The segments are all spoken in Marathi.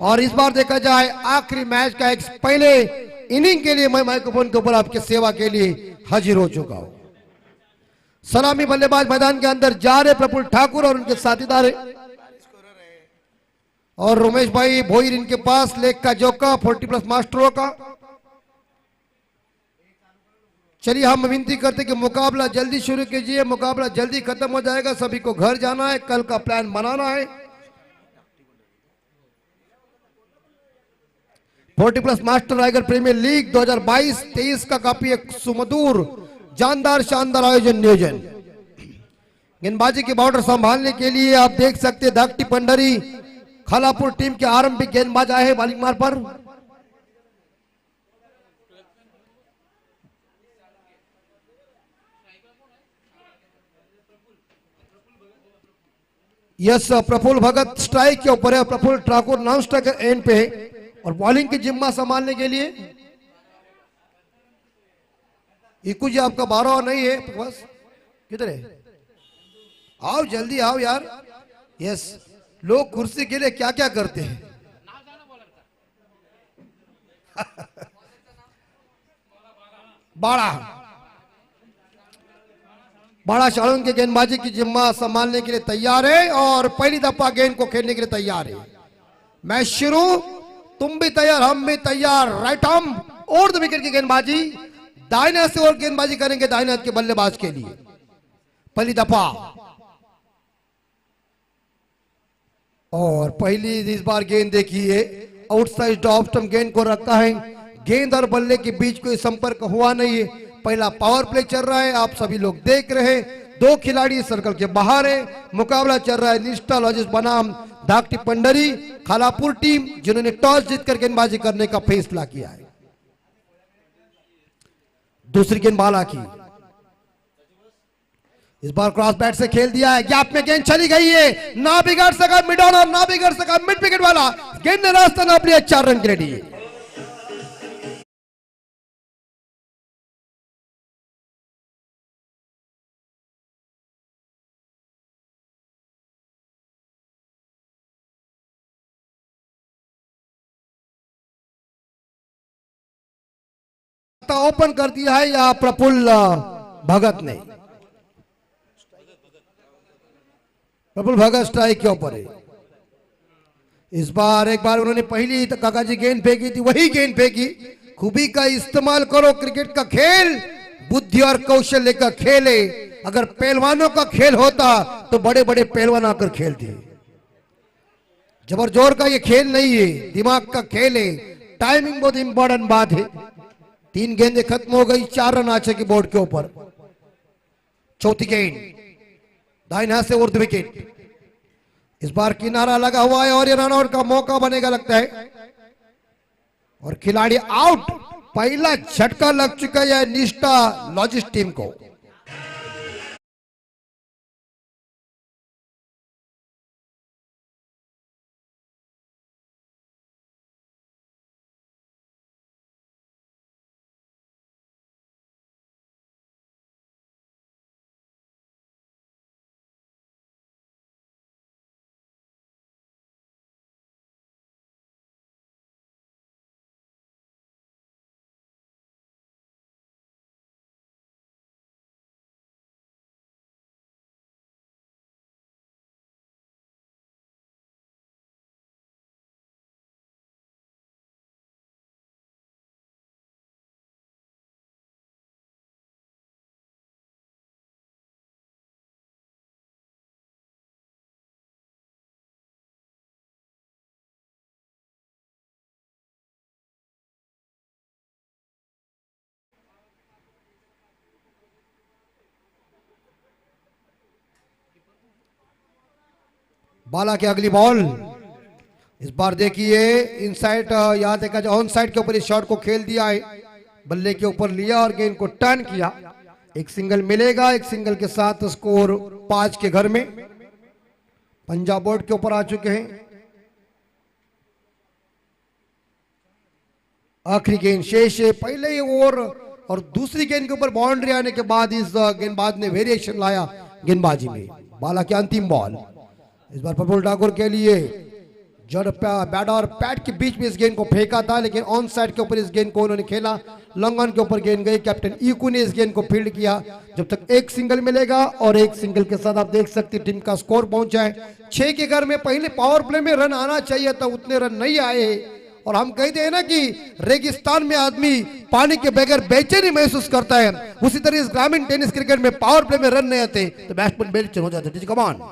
और इस बार देखा जाए आखिरी मैच का एक पहले इनिंग के लिए मैं माइक्रोफोन के ऊपर आपकी सेवा के लिए हाजिर हो चुका हूं। सलामी बल्लेबाज मैदान के अंदर जा रहे प्रफुल्ल ठाकुर और उनके साथीदार है और रमेश भाई भोईर इनके पास लेग का जोका 40+ मास्टरों का। चलिए हम विनती करते कि मुकाबला जल्दी शुरू कीजिए, मुकाबला जल्दी खत्म हो जाएगा, सभी को घर जाना है, कल का प्लान बनाना है। 40+ मास्टर रायगढ़ प्रीमियर लीग 2022-23 का काफी एक सुमधुर जानदार शानदार आयोजन नियोजन। गेंदबाजी के बॉर्डर संभालने के लिए आप देख सकते हैं धाकटी पंडरी खालापुर टीम के आरंभिक गेंदबाज आए हैं बॉलिंग मार पर। यस प्रफुल्ल भगत स्ट्राइक के ऊपर है, Praful Thakur non striker end पे है और बॉलिंग की जिम्मा संभालने के लिए इकू जी आपका 12 नहीं है बस, किधर है? आओ जल्दी आओ यार। यस लोग कुर्सी के लिए क्या क्या करते हैं। बड़ा शाळुंग के गेंदबाजी की जिम्मा संभालने के लिए तैयार है और पहली दफा गेंद को खेलने के लिए तैयार है। मैच शुरू, तुम भी तैयार हम भी तैयार। राइट आर्म और द विकेट की गेंदबाजी दाहिने से और गेंदबाजी करेंगे दाहिने हाथ के बल्लेबाज के लिए। पहली दफा और पहली इस बार गेंद देखिए आउटसाइड ऑफ स्टंप गेंद को रखा है। गेंद और बल्ले के बीच कोई संपर्क हुआ नहीं है। पहला पावर प्ले चल रहा है, आप सभी लोग देख रहे हैं। दो खिलाड़ी सर्कल के बाहर है। मुकाबला चल रहा है निष्ठा लॉजिस्ट बनाम धाकटी पंडरी खालापुर टीम, जिन्होंने टॉस जीतकर गेंदबाजी करने का फैसला किया है। दूसरी गेंद बाला की, इस बार क्रॉस बैट से खेल दिया है। गैप में गेंद चली गई है, ना बिगाड़ सका मिड ऑन और ना बिगाड़ सका मिड विकेट वाला। गेंद ने रास्ता नाप लिया 4 रन के लिए। ओपन कर दिया है या प्रफुल्ल भगत ने। प्रफुल्ल भगत स्ट्राइक के ऊपर है। इस बार एक बार उन्होंने पहली काका जी गेंद फेंकी थी, वही गेंद फेंकी। खूबी का इस्तेमाल करो, क्रिकेट का खेल बुद्धि और कौशल्य का खेल है। अगर पहलवानों का खेल होता तो बड़े बड़े पहलवान आकर खेलते। जबर जोर का ये खेल नहीं है, दिमाग का खेल है। टाइमिंग बहुत इंपॉर्टेंट बात है। 3 गेंदें खत्म हो गई, 4 रन आचे की बोर्ड के ऊपर। चौथी गेंद दाहिने हाथ से उर्द विकेट। इस बार किनारा लगा हुआ है और ये रन आउट का मौका बनेगा लगता है और खिलाड़ी आउट। पहला झटका लग चुका है निष्ठा लॉजिस्ट टीम को। बाला की अगली बॉल। इस बार देखिए इनसाइड, यहां देखा जाए ऑन साइड के ऊपर इस शॉट को खेल दिया है। बल्ले के ऊपर लिया और गेंद को टर्न किया। एक सिंगल मिलेगा, एक सिंगल के साथ स्कोर 5 के घर में। पंजाब बोर्ड के ऊपर आ चुके हैं। आखिरी गेंद शेष है। पहले ओवर और दूसरी गेंद के ऊपर बाउंड्री आने के बाद इस गेंदबाज ने वेरिएशन लाया गेंदबाजी में। बाला की अंतिम बॉल। इस बार प्रफुल्ल ठाकुर के लिए बैट और पैड के बीच में इस गेंद को फेंका था, लेकिन ऑन साइड के ऊपर इस गेंद को उन्होंने खेला। लॉन्ग ऑन के ऊपर गेंद गई। कैप्टन ईकू ने इस गेंद को फील्ड किया। जब तक एक सिंगल मिलेगा, और एक सिंगल के साथ आप देख सकते हैं टीम का स्कोर पहुंचा है 6 के घर में। पहले पावर प्ले में रन आना चाहिए था, उतने रन नहीं आए। और हम कहते हैं ना कि रेगिस्तान में आदमी पानी के बगैर बेचैनी महसूस करता है, उसी तरह इस ग्रामीण टेनिस क्रिकेट में पावर प्ले में रन नहीं आते तो बैट्समैन बेचैन हो जाते। कमान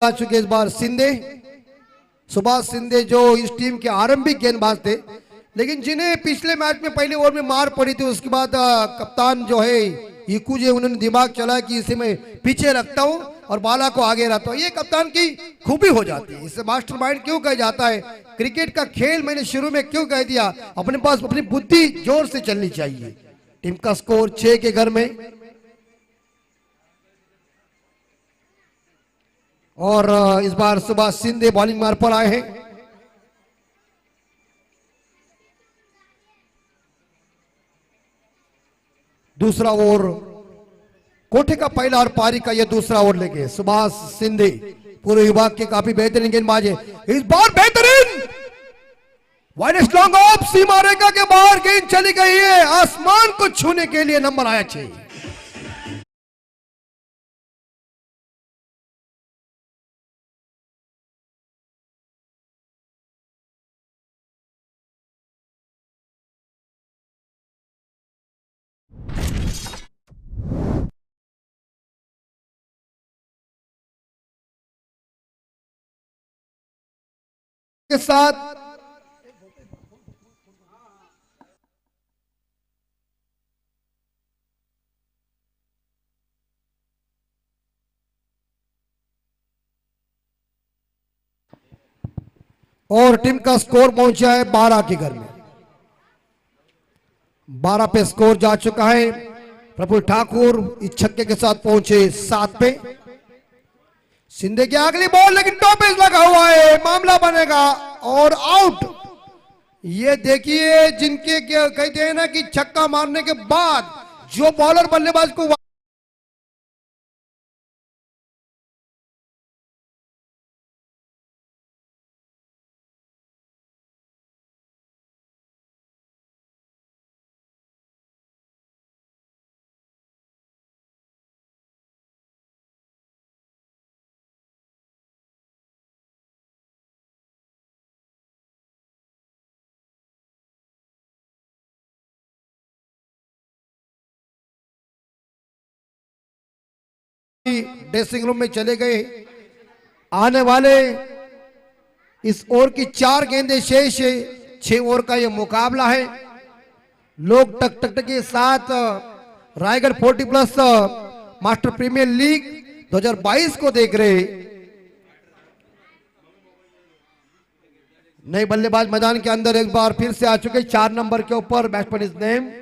आ चुके इस बार सिंधे, सुभाष सिंधे, जो इस टीम के आरंभिक गेंदबाज थे, लेकिन जिन्हें पिछले मैच में पहले ओवर में मार पड़ी थी, उसके बाद कप्तान जो है ईकू जी, उन्होंने दिमाग चला कि इसे मैं पीछे रखता हूं और बाला को आगे रखता हूं। ये कप्तान की खूबी हो जाती है। इसे मास्टरमाइंड क्यों कहा जाता है? क्रिकेट का खेल मैंने शुरू में क्यों कह दिया, अपने पास अपनी बुद्धि जोर से चलनी चाहिए। टीम का स्कोर 6 के घर में, और इस बार सुभाष सिंधे बॉलिंग मार पर आए हैं। दूसरा ओवर कोठे का पहला और पारी का यह दूसरा ओवर लेंगे सुभाष सिंधे, पूरे विभाग के काफी बेहतरीन गेंदबाज है। इस बार बेहतरीन वाइड लॉन्ग ऑफ, सीमा रेखा के बाहर गेंद चली गई है, आसमान को छूने के लिए नंबर आया 6। के साथ और टीम का स्कोर पहुंचा है 12 के घर में। 12 पे स्कोर जा चुका है। प्रफुल्ल ठाकुर इस छक्के के साथ पहुंचे 7 पे। सिंधे की अगली बॉल, लेकिन टॉपेज लगा हुआ है, मामला बनेगा और आउट। ये देखिए, जिनके कहते हैं ना कि छक्का मारने के बाद जो बॉलर बल्लेबाज को ड्रेसिंग रूम में चले गए। आने वाले इस ओवर की 4 गेंदें शेष है। 6 ओवर का यह मुकाबला है। लोग टक टक के साथ रायगढ़ 40+ मास्टर प्रीमियर लीग 2022 को देख रहे। नए बल्लेबाज मैदान के अंदर एक बार फिर से आ चुके। 4 नंबर के ऊपर बैट्समैन इज नेम।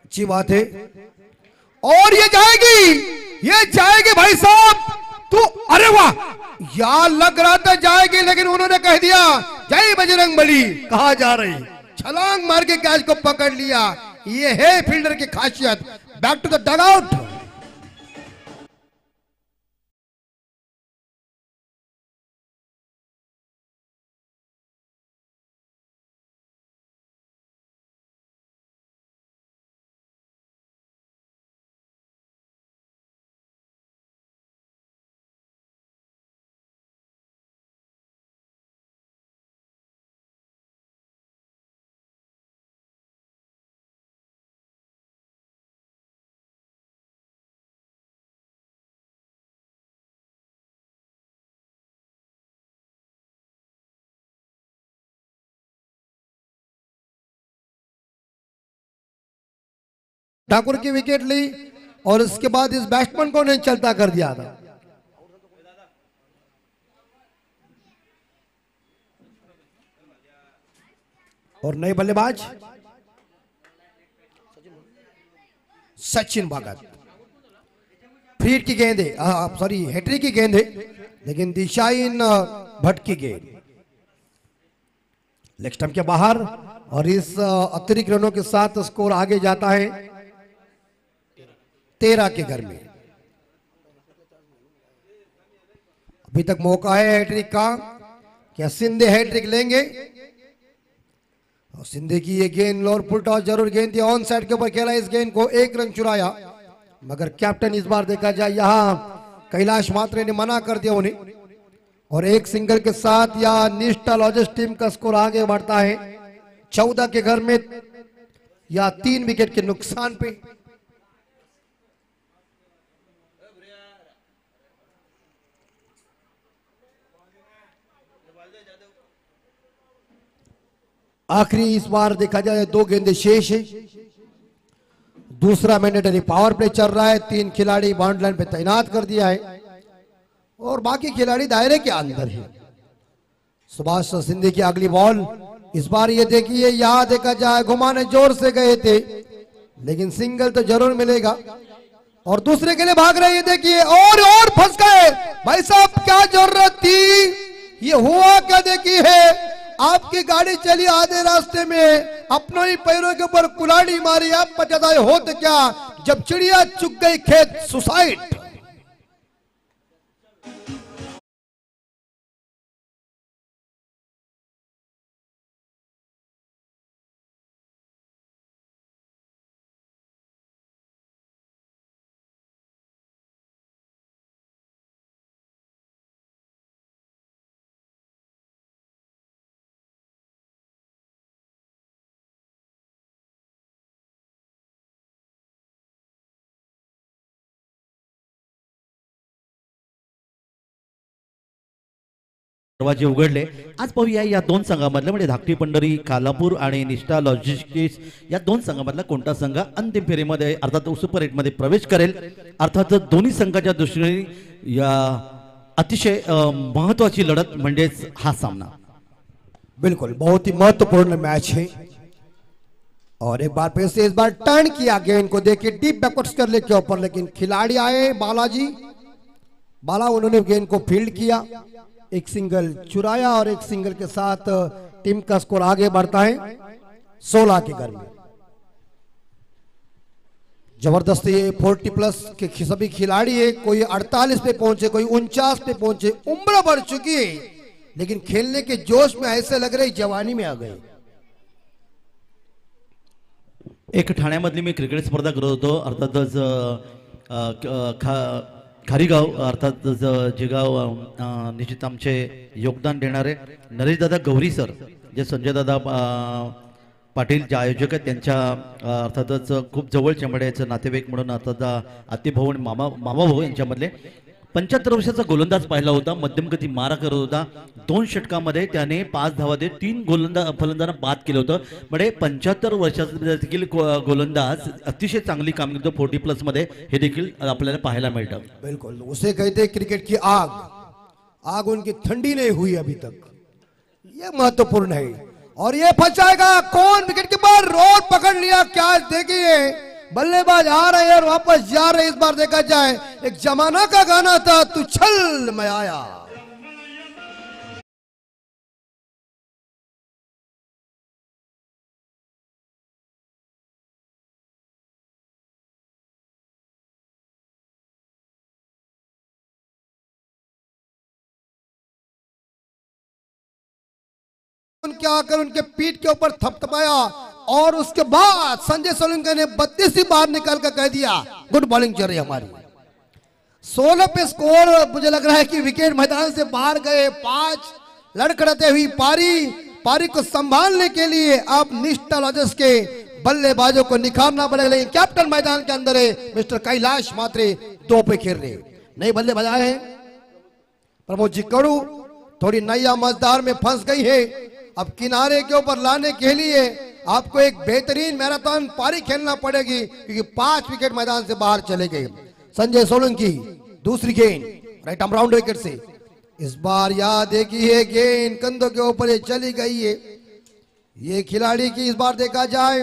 अच्छी बात है, और ये जाएगी भाई साहब। तो अरे वाह, यार लग रहा था जाएगी, लेकिन उन्होंने कह दिया जय बजरंगबली। कहा जा रही, छलांग मार के कैच को पकड़ लिया। ये है फील्डर की खासियत। Back to the dugout. Thakur की विकेट ली, और इसके बाद इस बैट्समैन को नहीं चलता कर दिया था। और नए बल्लेबाज सचिन भगत। फ्रीड की गेंद है, सॉरी हैट्रिक की गेंद है, लेकिन दिशाहीन भट्ट की गेंद लेग स्टंप के बाहर, और इस अतिरिक्त रनों के साथ स्कोर आगे जाता है 13 के घर में। अभी तक मौका है हैट्रिक का, क्या सिंधे हैट्रिक लेंगे? और सिंधे की ये गेंद लोअर फुल टॉस जरूर गेंद थी, ऑन साइड के ऊपर खेला, इस गेंद को 1 रन चुराया, मगर कैप्टन इस बार देखा जाए यहां कैलाश मात्रे ने मना कर दिया उन्हें, और एक सिंगल के साथ या निष्ठा लॉजिस्ट टीम का स्कोर आगे बढ़ता है 14 के घर में या 3 विकेट के नुकसान पे। आखिरी इस बार देखा जाए 2 गेंदें शेष है, दूसरा मैंडेटरी पावर प्ले चल रहा है, 3 खिलाड़ी बाउंड्री लाइन पे तैनात कर दिया है और बाकी खिलाड़ी दायरे के अंदर है। सुभाष सिंधे की अगली बॉल, इस बार ये देखिए यहां देखा जाए घुमाने जोर से गए थे, लेकिन सिंगल तो जरूर मिलेगा, और दूसरे के लिए भाग रहे, ये देखिए और फंस गए भाई साहब, क्या जरूरत थी, ये हुआ क्या देखिए, आपकी गाड़ी चली आधे रास्ते में, अपनों ही पैरों के ऊपर कुल्हाड़ी मारी, आप पता हो तो क्या, जब चिड़िया चुग गई खेत सुसाइड। दरवाजे उघडले। आज पाहूया या 2 संघांमधलं म्हणजे धाकटी पंढरी कालापूर आणि निष्ठा लॉजिस्टिक्स या 2 संघांमधला कोणता संघ अंतिम फेरीमध्ये अर्थात सुपर 8 मध्ये प्रवेश करेल। अर्थात दोन्ही संघाच्या दृष्टीने या अतिशय महत्त्वाची लढत म्हणजेच हा सामना बिल्कुल बहुत ही महत्वपूर्ण मैच है, और एक बार फिर से इस बार टर्न किया गेंद को, देखिए डीप बैकवर्ड्स कर ले के ऊपर, लेकिन खिलाड़ी आए बाला उन्होंने गेंद को फील्ड किया, एक सिंगल चुराया और एक सिंगल के साथ टीम का स्कोर आगे बढ़ता है 16 के घर में। जबरदस्त ये 40+ के सभी खिलाड़ी है, कोई 48 पे पहुंचे, कोई 49 पे पहुंचे, उम्र बढ़ चुकी है, लेकिन खेलने के जोश में ऐसे लग रहे जवानी में आ गए। एक ठाण्यामधली मी क्रिकेट स्पर्धा करत होतो, अर्थातच खारीगाव अर्थात जे गाव निश्चित आमचे योगदान देणारे नरेश दादा गौरी सर, जे संजय दादा पाटील जे आयोजक आहेत त्यांच्या अर्थातच खूप जवळचे म्हणजे नातेवाईक म्हणून अर्थात आतेभाऊ आणि मामाभाऊ यांच्यामधले 75 वर्षाचा गोलंदाज पाहिला होता, मध्यमगती मारा करत होता, 2 षटकामध्ये त्याने 5 धावा देत 3 फलंदाजांना बाद केलं होतं, म्हणजे 75 वर्षाचा देखील गोलंदाज अतिशय चांगली कामगिरी करतो 40+ मध्ये, हे देखील आपल्याला पाहायला मिळतं। बिल्कुल, उसे कहते क्रिकेट की आग उनकी ठंडी नहीं हुई अभी तक, ये महत्वपूर्ण है। और ये फंसाएगा कौन, विकेट कीपर रोड पकड़ लिया, क्या देखिए बल्लेबाज आ रहे हैं और वापस जा रहे। इस बार देखा जाए एक जमाना का गाना था, तू छल मैं आया। क्या कर उनके पीठ के ऊपर थपथपाया, और उसके बाद संजय सोलंकी ने 32 बार निकाल कर कह दिया गुड बॉलिंग चल रही हमारी। 16 पे स्कोर, मुझे लग रहा है कि विकेट मैदान से बाहर गए। 5 लड़खड़ाते हुई पारी को संभालने के लिए अब निष्ठा लॉजिस्ट के बल्लेबाजों को निखारना पड़ेगा, लेकिन कैप्टन मैदान के अंदर है मिस्टर कैलाश मात्रे, 2 पे खेल रहे। नए बल्लेबाज आए हैं प्रमोद जी कड़ू, थोड़ी नैया मजदार में फंस गई है, अब किनारे के ऊपर लाने के लिए आपको एक बेहतरीन मैराथन पारी खेलना पड़ेगी, क्योंकि 5 विकेट मैदान से बाहर चले गए। संजय सोलंकी दूसरी गेंद राइट आर्म राउंड विकेट से, इस बार याद देखिए गेंद कंधों के ऊपर चली गई है, ये खिलाड़ी की इस बार देखा जाए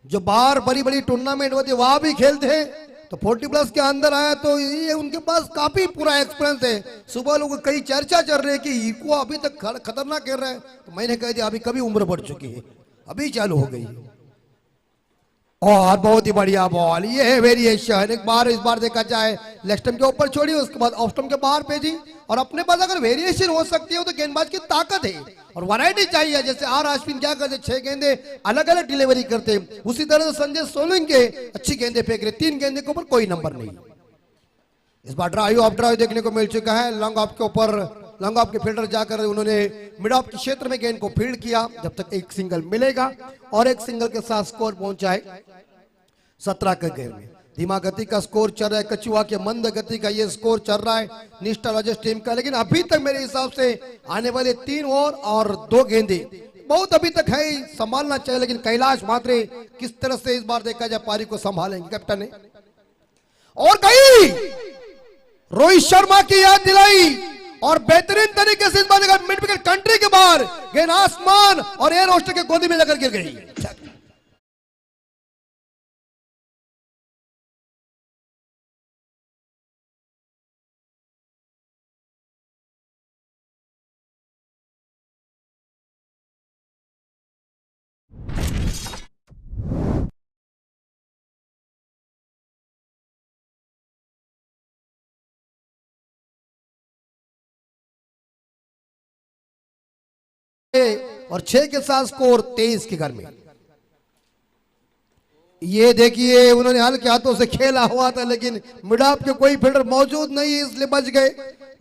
जो बाहर बड़ी बड़ी टूर्नामेंट होती है वहां भी खेलते हैं, तो 40+ के अंदर आया तो ये उनके पास काफी पूरा एक्सपीरियंस है। सुबह लोग कई चर्चा चल रही है कि इको अभी तक खतरनाक खेल रहा है, तो मैंने कह दिया अभी कभी उम्र बढ़ चुकी है, अभी चालू हो गई। और बहुत ही बढ़िया बॉल, ये है वेरिएशन। एक बार इस बार देखा जाए लेग स्टंप के ऊपर छोड़ी, उसके बाद ऑफ स्टंप के बाहर भेजी। और अपने पास अगर वेरिएशन हो सकती है तो गेंदबाज की ताकत है और वैरायटी चाहिए। जैसे आर अश्विन क्या करते, 6 गेंदे अलग अलग डिलीवरी करते, उसी तरह से संजय सोलंकी अच्छी गेंदे फेंक रहे, 3 गेंदे के ऊपर कोई नंबर नहीं। इस बार ड्राइव ऑफ ड्राइव देखने को मिल चुका है। लॉन्ग ऑफ के ऊपर लॉन्ग ऑफ के फील्डर जाकर उन्होंने मिड ऑफ के क्षेत्र में गेंद को फील्ड किया। जब तक एक सिंगल मिलेगा और एक सिंगल के साथ स्कोर पहुंचा है 17 के गेम में। धीमा गति का स्कोर चल रहा है, कचुआ के मंद गति का ये स्कोर चल रहा है निष्ठा लॉजिस्ट टीम का। लेकिन अभी तक मेरे हिसाब से आने वाले 3 ओवर और 2 गेंदे बहुत अभी तक है, संभालना चाहिए। लेकिन कैलाश मात्रे किस तरह से इस बार देखा जाए पारी को संभालेंगे कैप्टन ने। और गई रोहित शर्मा की याद दिलाई और बेहतरीन तरीके से इस बार मिड विकेट कंट्री के बाहर गेंद आसमान और एयर होस्टर के गोदी में जाकर गिर गई। और 6 के साथ स्कोर 23 के घर में। ये देखिए उन्होंने हल्के हाथों से खेला हुआ था, लेकिन मिड ऑफ के कोई फील्डर मौजूद नहीं इसलिए बच गए।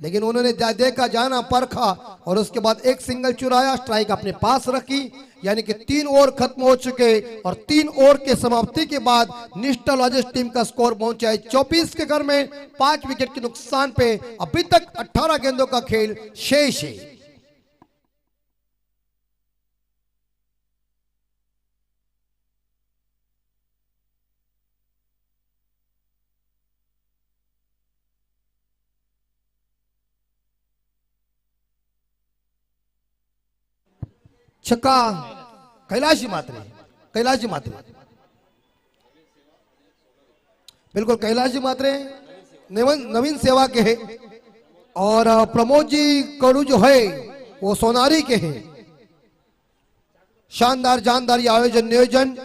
लेकिन उन्होंने देखा, जाना, परखा और उसके बाद एक सिंगल चुराया, स्ट्राइक अपने पास रखी। यानी कि 3 ओवर खत्म हो चुके और 3 ओवर के समाप्ति के बाद निष्ठा लॉजिस्ट टीम का स्कोर पहुंचा है 24 के घर में। 5 विकेट के नुकसान पे अभी तक 18 गेंदों का खेल शेष है। छक्का कैलाशी मात्रे, कैलाशी मात्रे, बिल्कुल कैलाशी मात्रे नवीन सेवा के हैं और प्रमोद जी कड़ू जो है वो सोनारी के हैं। शानदार जानदार ये आयोजन नियोजन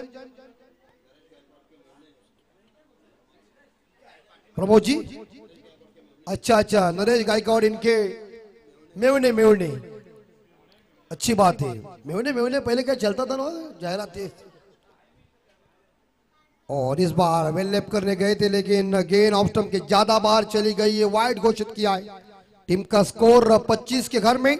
प्रमोद जी। अच्छा नरेश गायकवाड़ इनके मेवने अच्छी बात है। मेवने पहले क्या चलता था ना जाहिरात। और इस बार वेल लेप करने गए थे लेकिन गेंद ऑफ स्टंप के ज्यादा बाहर चली गई है, वाइड घोषित किया है। टीम का स्कोर 25 के घर में।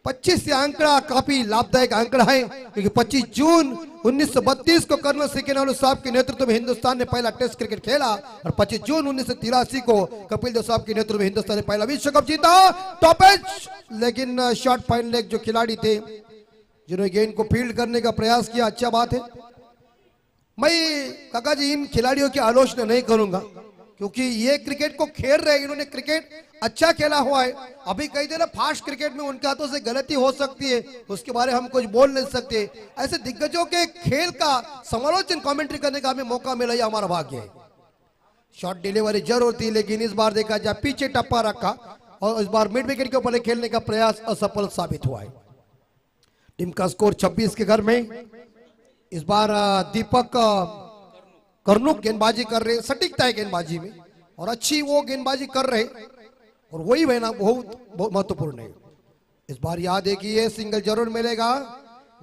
25 ये आंकड़ा काफी लाभदायक आंकड़ा है क्योंकि 25 जून 1932 को कर्नल सिकेनालू साहब के नेतृत्व में हिंदुस्तान ने पहला टेस्ट क्रिकेट खेला और 25 जून 1983 को कपिल देव साहब के नेतृत्व में हिंदुस्तान ने पहला विश्व कप जीता। टॉपेज लेकिन शॉर्ट फाइन लेग जो खिलाड़ी थे जिन्होंने गेंद को फील्ड करने का प्रयास किया, अच्छा बात है। मैं काका जी इन खिलाड़ियों की आलोचना नहीं करूंगा क्योंकि ये क्रिकेट को खेल रहे हैं, इन्होंने क्रिकेट अच्छा खेला हुआ है। अभी कई दिन फास्ट क्रिकेट में उनके हाथों से गलती हो सकती है, उसके बारे में हम कुछ बोल नहीं सकते। ऐसे दिग्गजों के खेल का समालोचन कमेंट्री करने का हमें मौका मिला, ये हमारा भाग्य है। शॉर्ट डिलीवरी जरूर थी लेकिन इस बार देखा जाए पीछे टप्पा रखा और इस बार मिड विकेट के ऊपर खेलने का प्रयास असफल साबित हुआ है। टीम का स्कोर 26 के घर में। इस बार दीपक कर्नुक गेंदबाजी कर रहे, सटीकता है गेंदबाजी में और अच्छी वो गेंदबाजी कर रहे और वही बहना बहुत महत्वपूर्ण है। इस बार याद है कि ये सिंगल जरूर मिलेगा।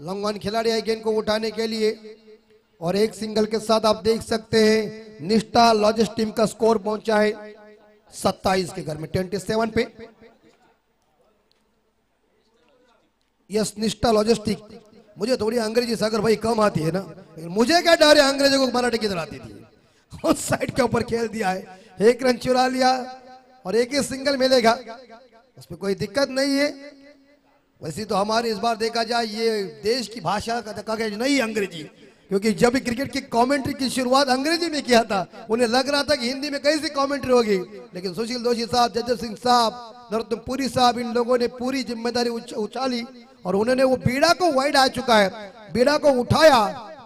लॉन्ग ऑन खिलाड़ी है गेंद को उठाने के लिए और एक सिंगल के साथ आप देख सकते हैं निष्ठा लॉजिस्ट टीम का स्कोर पहुंचा है 27 के घर में 27 पे। यस निष्ठा लॉजिस्टिक। मुझे थोड़ी अंग्रेजी सागर भाई कम आती है ना, मुझे क्या डर है अंग्रेजों को मराठी किधर आती थी। उस साइड के ऊपर खेल दिया है, 1 रन चुरा लिया और एक ही सिंगल मिलेगा, उसमें कोई दिक्कत नहीं है। वैसे तो हमारे इस बार देखा जाए ये देश की भाषा का नहीं अंग्रेजी, क्योंकि जब क्रिकेट की कमेंट्री की शुरुआत अंग्रेजी में किया था उन्हें लग रहा था कि हिंदी में कैसी कमेंट्री होगी, लेकिन सुशील दोषी साहब, जगजीत सिंह साहब, नरोत्तम पुरी साहब, इन लोगों ने पूरी जिम्मेदारी उछाली और उन्होंने वो बीड़ा को वाइड आ चुका है, बीड़ा को उठाया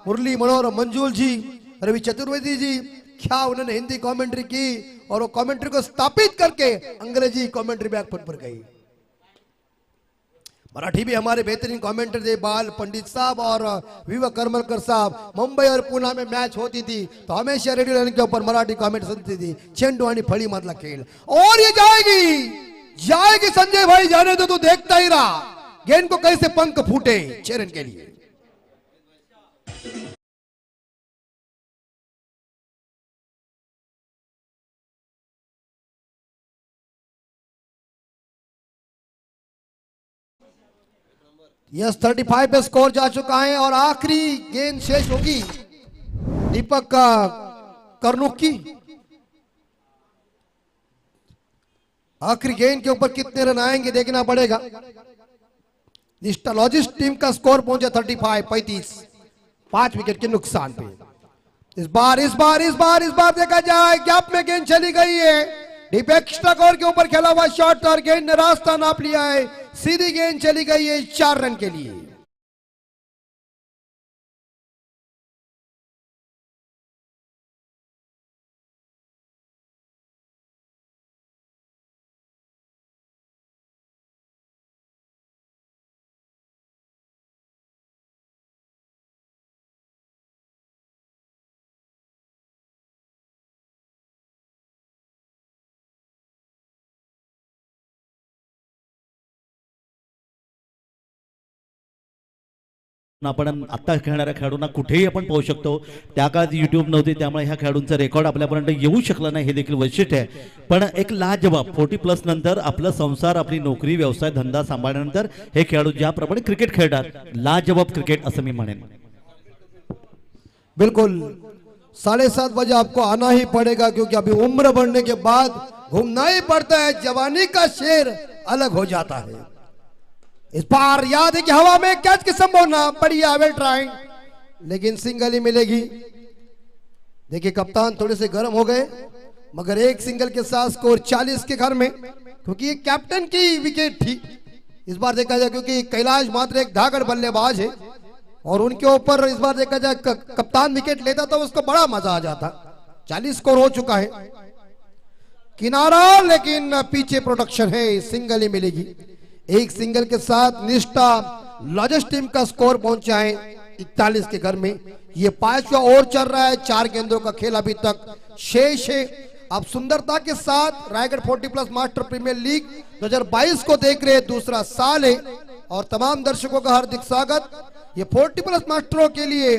मुरली मनोहर मंजूल जी, रवि चतुर्वेदी जी, क्या उन्होंने हिंदी कमेंट्री की और वो कमेंट्री को स्थापित करके अंग्रेजी कमेंट्री बैकफुट पर गई। मराठी भी हमारे बेहतरीन कमेंटर थे बाल पंडित साहब और विवा करमलकर साहब। मुंबई और पुणे में मैच होती थी तो हमेशा रेडियो लाइन के ऊपर मराठी कमेंट सुनती थी, चेंडू आणि फड़ी मतला खेल, और ये जाएगी संजय भाई, जाने दो, तू देखता ही रहा गेंद को कैसे पंख फूटे चेरन के लिए। यस 35 पे स्कोर जा चुका है और आखिरी गेंद शेष होगी दीपक कर्नुक की। आखिरी गेंद के ऊपर कितने रन आएंगे देखना पड़ेगा। निष्ठा लॉजिस्ट टीम का स्कोर पहुंचा 35, 5 विकेट के नुकसान पे। इस बार देखा जाए गैप में गेंद चली गई है, डीप एक्स्ट्रा कवर के ऊपर खेला हुआ शॉट और गेंद ने रास्ता नाप लिया है, सीधी गेंद चली गई है 4 रन के लिए। आपण आता खेळणाऱ्या खेळाडूंना कुठेही आपण पाहू शकतो, त्या काळात युट्यूब नव्हते त्यामुळे ह्या खेळाडूंचा रेकॉर्ड आपल्यापर्यंत येऊ शकला नाही, हे देखील वैशिष्ट्य आहे। पण एक लाजवाब 40+ नंतर आपला संसार, आपली नोकरी, व्यवसाय, धंदा सांभाळल्यानंतर हे खेळाडू ज्याप्रमाणे क्रिकेट खेळतात, लाजवाब क्रिकेट असं मी म्हणेन। बिल्कुल 7:30 बजे आपको आना ही पड़ेगा क्योंकि अभी उम्र बढ़ने के बाद घूमना ही पड़ता है, जवानी का शेर अलग हो जाता है। इस बार याद है कि हवा में कैच की संभावना, बढ़िया वेल ट्राइंग, लेकिन सिंगल ही मिलेगी। देखिए कप्तान थोड़े से गर्म हो गए, मगर एक सिंगल के साथ स्कोर 40 के घर में, क्योंकि ये कैप्टन की विकेट थी इस बार देखा जाए, क्योंकि कैलाश मात्र एक धाकड़ बल्लेबाज है और उनके ऊपर इस बार देखा जाए कप्तान विकेट लेता तो उसको बड़ा मजा आ जाता। 40 स्कोर हो चुका है, किनारा लेकिन पीछे प्रोटेक्शन है, सिंगल ही मिलेगी। एक सिंगल के साथ निष्ठा लॉजिस्ट टीम का स्कोर पहुंचा है 41 के घर में। ये 5वां ओवर चल रहा है, 4 गेंदों का खेल अभी तक शेष है। अब सुंदरता के साथ रायगढ़ 40+ मास्टर प्रीमियर लीग 2022 को देख रहे, दूसरा साल है और तमाम दर्शकों का हार्दिक स्वागत। ये 40+ मास्टरों के लिए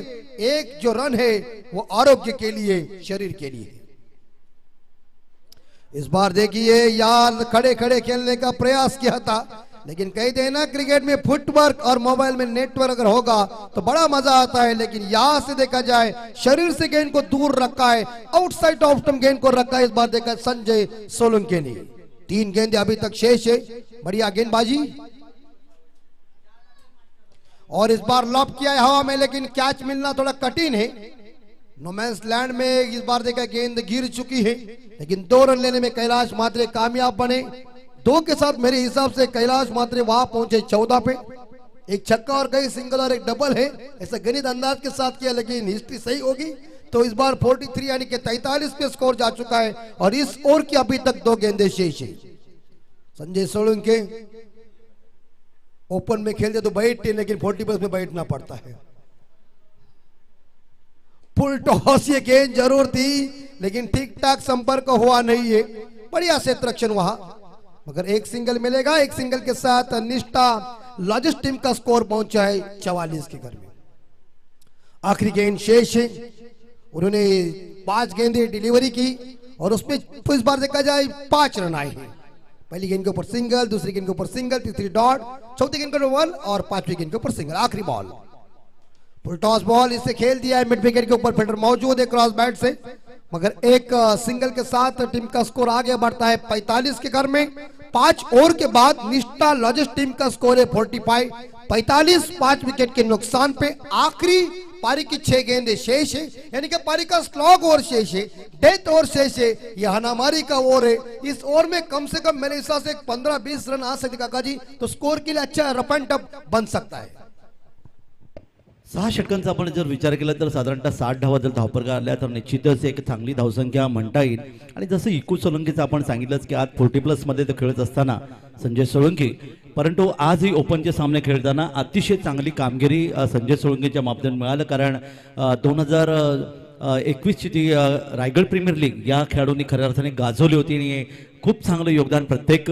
एक जो रन है वो आरोग्य के लिए, शरीर के लिए। इस बार देखिए यार खड़े खड़े खेलने का प्रयास किया था, लेकिन कहते हैं ना क्रिकेट में फुटवर्क और मोबाइल में नेटवर्क अगर होगा तो बड़ा मजा आता है, लेकिन यहां से देखा जाए शरीर से गेंद को दूर रखा है, आउटसाइड ऑफ स्टंप गेंद को रखा है। इस बार देखा संजय सोलंकी ने 3 गेंदें अभी तक शेष है, बढ़िया गेंदबाजी और इस बार लॉब किया है हवा में, लेकिन कैच मिलना थोड़ा कठिन है। नोमैंस लैंड में इस बार देखा गेंद गिर चुकी है, लेकिन 2 रन लेने में कैलाश मात्रे कामयाब बने। 2 के साथ मेरे हिसाब से कैलाश मात्रे वहां पहुंचे 14 पे, एक छक्का और कई सिंगल और एक डबल है, ऐसा गणित अंदाज के साथ किया, लेकिन हिस्ट्री सही होगी तो इस बार 43 यानी कि 43 पे स्कोर जा चुका है और इस ओवर की अभी तक 2 गेंदें शेष है। संजय सोलंकी ओपन में खेलते तो बैठते, लेकिन 40+ में बैठना पड़ता है। फुल टॉस ये गेंद जरूर थी, लेकिन ठीक ठाक संपर्क हुआ नहीं है, बढ़िया क्षेत्ररक्षण वहां, मगर एक सिंगल मिलेगा। एक सिंगल के साथ निष्ठा लॉजिस्ट टीम का स्कोर पहुंचा है 44 के घर में। आखिरी गेंद शेष है, उन्होंने 5 गेंदें डिलीवरी की और उसमें इस बार देखा जाए 5 रन आए हैं। पहली गेंद के ऊपर सिंगल, दूसरी गेंद के ऊपर सिंगल, तीसरी डॉट, चौथी गेंद के ऊपर 1 और 5वीं गेंद के ऊपर सिंगल। आखिरी बॉल फुल टॉस बॉल, इससे खेल दिया है, मिड विकेट के ऊपर फील्डर मौजूद है क्रॉस बैट से, मगर एक सिंगल के साथ टीम का स्कोर आगे बढ़ता है 45 के घर में। 5 ओवर के बाद निष्ठा लॉजिस्ट टीम का स्कोर है 45, 5 विकेट के नुकसान पे। आखिरी पारी की 6 गेंदें शेष है, यानी कि पारी का स्लॉग ओवर शेष है, डेथ ओवर शेष है, यह हनामारी का ओवर है। इस ओवर में कम से कम मेरे हिसाब से 15-20 रन आ सकते काका जी, तो स्कोर के लिए अच्छा रफ एंड टफ बन सकता है। 6 षटकांचा आपण जर विचार केला तर साधारणतः 60 धावा जर धावपरगा आल्या तर निश्चितच एक चांगली धावसंख्या म्हणता येईल। आणि जसं इकू सोलंकीचं आपण सांगितलंच की आज 40+ मध्ये तो खेळत असताना संजय सोळंकी, परंतु आज ही ओपनचे सामने खेळताना अतिशय चांगली कामगिरी संजय सोळंकीच्या माध्यमातून मिळालं। कारण 2021ची ती रायगड प्रीमियर लीग या खेळाडूंनी खऱ्या अर्थाने गाजवली होती आणि खूप चांगलं योगदान प्रत्येक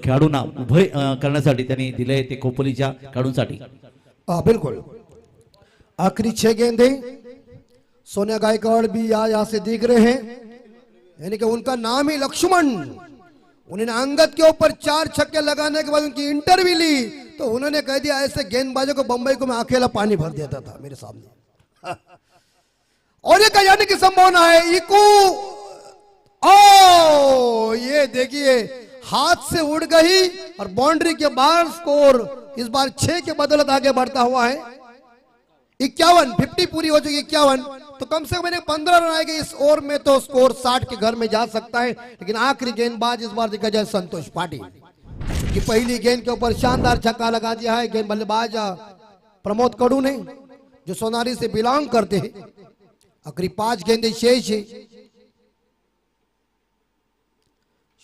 खेळाडूंना उभे करण्यासाठी त्यांनी दिले ते खोपोलीच्या खेळाडूंसाठी। बिल्कुल आखिरी 6 गेंदें सोनिया गायकवाड़ भी यहाँ से दिख रहे हैं, यानी कि उनका नाम ही लक्ष्मण। उन्होंने अंगद के ऊपर 4 छक्के लगाने के बाद उनकी इंटरव्यू ली तो उन्होंने कह दिया ऐसे गेंदबाजों को बंबई को मैं अकेला पानी भर देता था मेरे सामने। और ये कहने की संभावना है इकू, ओ ये देखिए हाथ से उड़ गई और बाउंड्री के बाहर। स्कोर इस बार 6 के बदौलत आगे बढ़ता हुआ है। 51 50 पूरी हो चुकी 51, तो कम से कम 15 रन आएंगे इस ओवर में तो स्कोर 60 के घर में जा सकता है। लेकिन आखिरी गेंदबाज इस बार देखा जाए संतोष पाटिल की पहली गेंद के ऊपर शानदार छक्का लगा दिया है। गेंद बल्लेबाज प्रमोद कडू ने, जो सोनारी से बिलोंग करते हैं। आखिरी 5 गेंदें शेष है।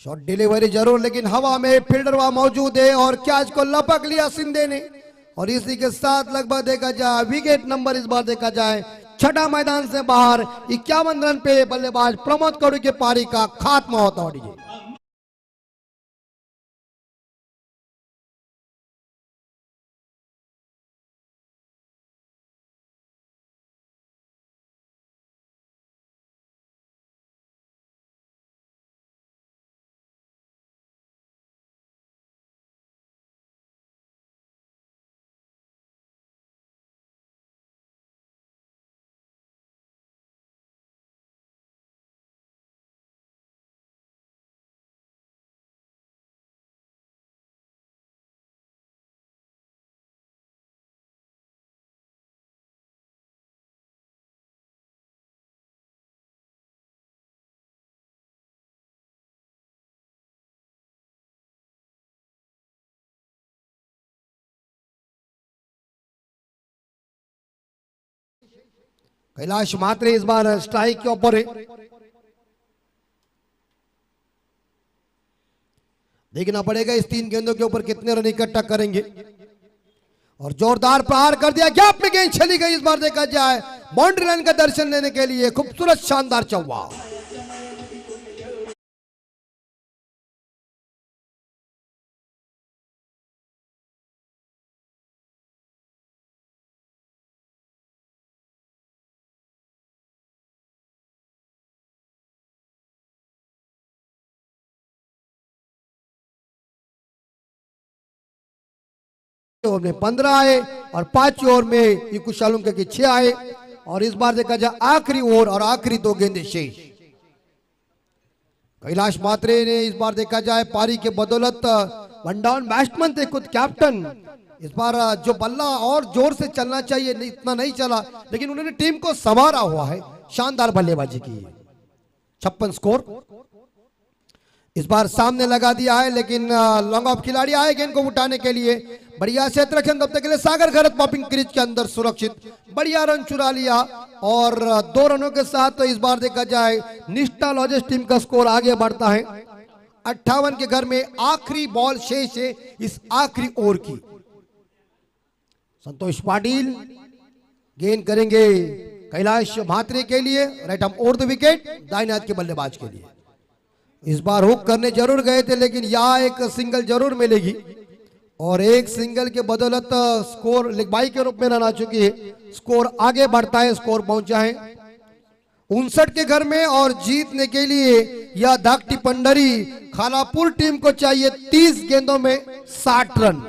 शॉट डिलीवरी जरूर, लेकिन हवा में फील्डर वहां मौजूद है और कैच को लपक लिया सिंधे ने। और इसी के साथ लगभग देखा जाए विकेट नंबर इस बार देखा जाए 6ठा मैदान से बाहर। 51 रन पे बल्लेबाज प्रमोद कडू के पारी का खात्मा होता है। कैलाश मात्रे इस बार स्ट्राइक के ऊपर है। देखना पड़ेगा इस 3 गेंदों के ऊपर कितने रन इकट्ठा करेंगे। और जोरदार प्रहार कर दिया, गैप में गेंद चली गई। इस बार देखा जाए बाउंड्री लाइन का दर्शन लेने के लिए खूबसूरत शानदार चौवा। ओवर में 15 आए और 5 ओवर में इकू सोलंकी के 6 आए। और इस बार देखा जाए आखिरी ओवर और आखिरी 2 गेंदें शेष। कैलाश मात्रे ने इस बार देखा जाए पारी के बदौलत वन डाउन बैट्समैन थे, खुद कैप्टन। इस बार जो बल्ला और जोर से चलना चाहिए इतना नहीं चला, लेकिन उन्होंने टीम को संवारा हुआ है। शानदार बल्लेबाजी की। 56 स्कोर इस बार सामने लगा दिया है, लेकिन लॉन्ग ऑफ खिलाड़ी आए गेंद को उठाने के लिए। बढ़िया क्षेत्र रखें तब तक के लिए सागर घरत पॉपिंग क्रीज के अंदर सुरक्षित, बढ़िया रन चुरा लिया। और 2 रनों के साथ तो इस बार देखा जाए निष्ठा लॉजिस्ट टीम का स्कोर आगे बढ़ता है। 58 के घर में आखिरी बॉल शेष है इस आखिरी ओवर की। संतोष पाटिल गेंद करेंगे कैलाश मात्रे के लिए, right arm over the wicket, दाहिने हाथ के बल्लेबाज के लिए। इस बार हुक करने जरूर गए थे, लेकिन यहाँ एक सिंगल जरूर मिलेगी। और एक सिंगल के बदौलत स्कोर लिखबाई के रूप में रन आ चुकी है। स्कोर आगे बढ़ता है, स्कोर पहुंचा है 59 के घर में। और जीतने के लिए यह धाकटी पंडरी खालापुर टीम को चाहिए 30 गेंदों में 60 रन।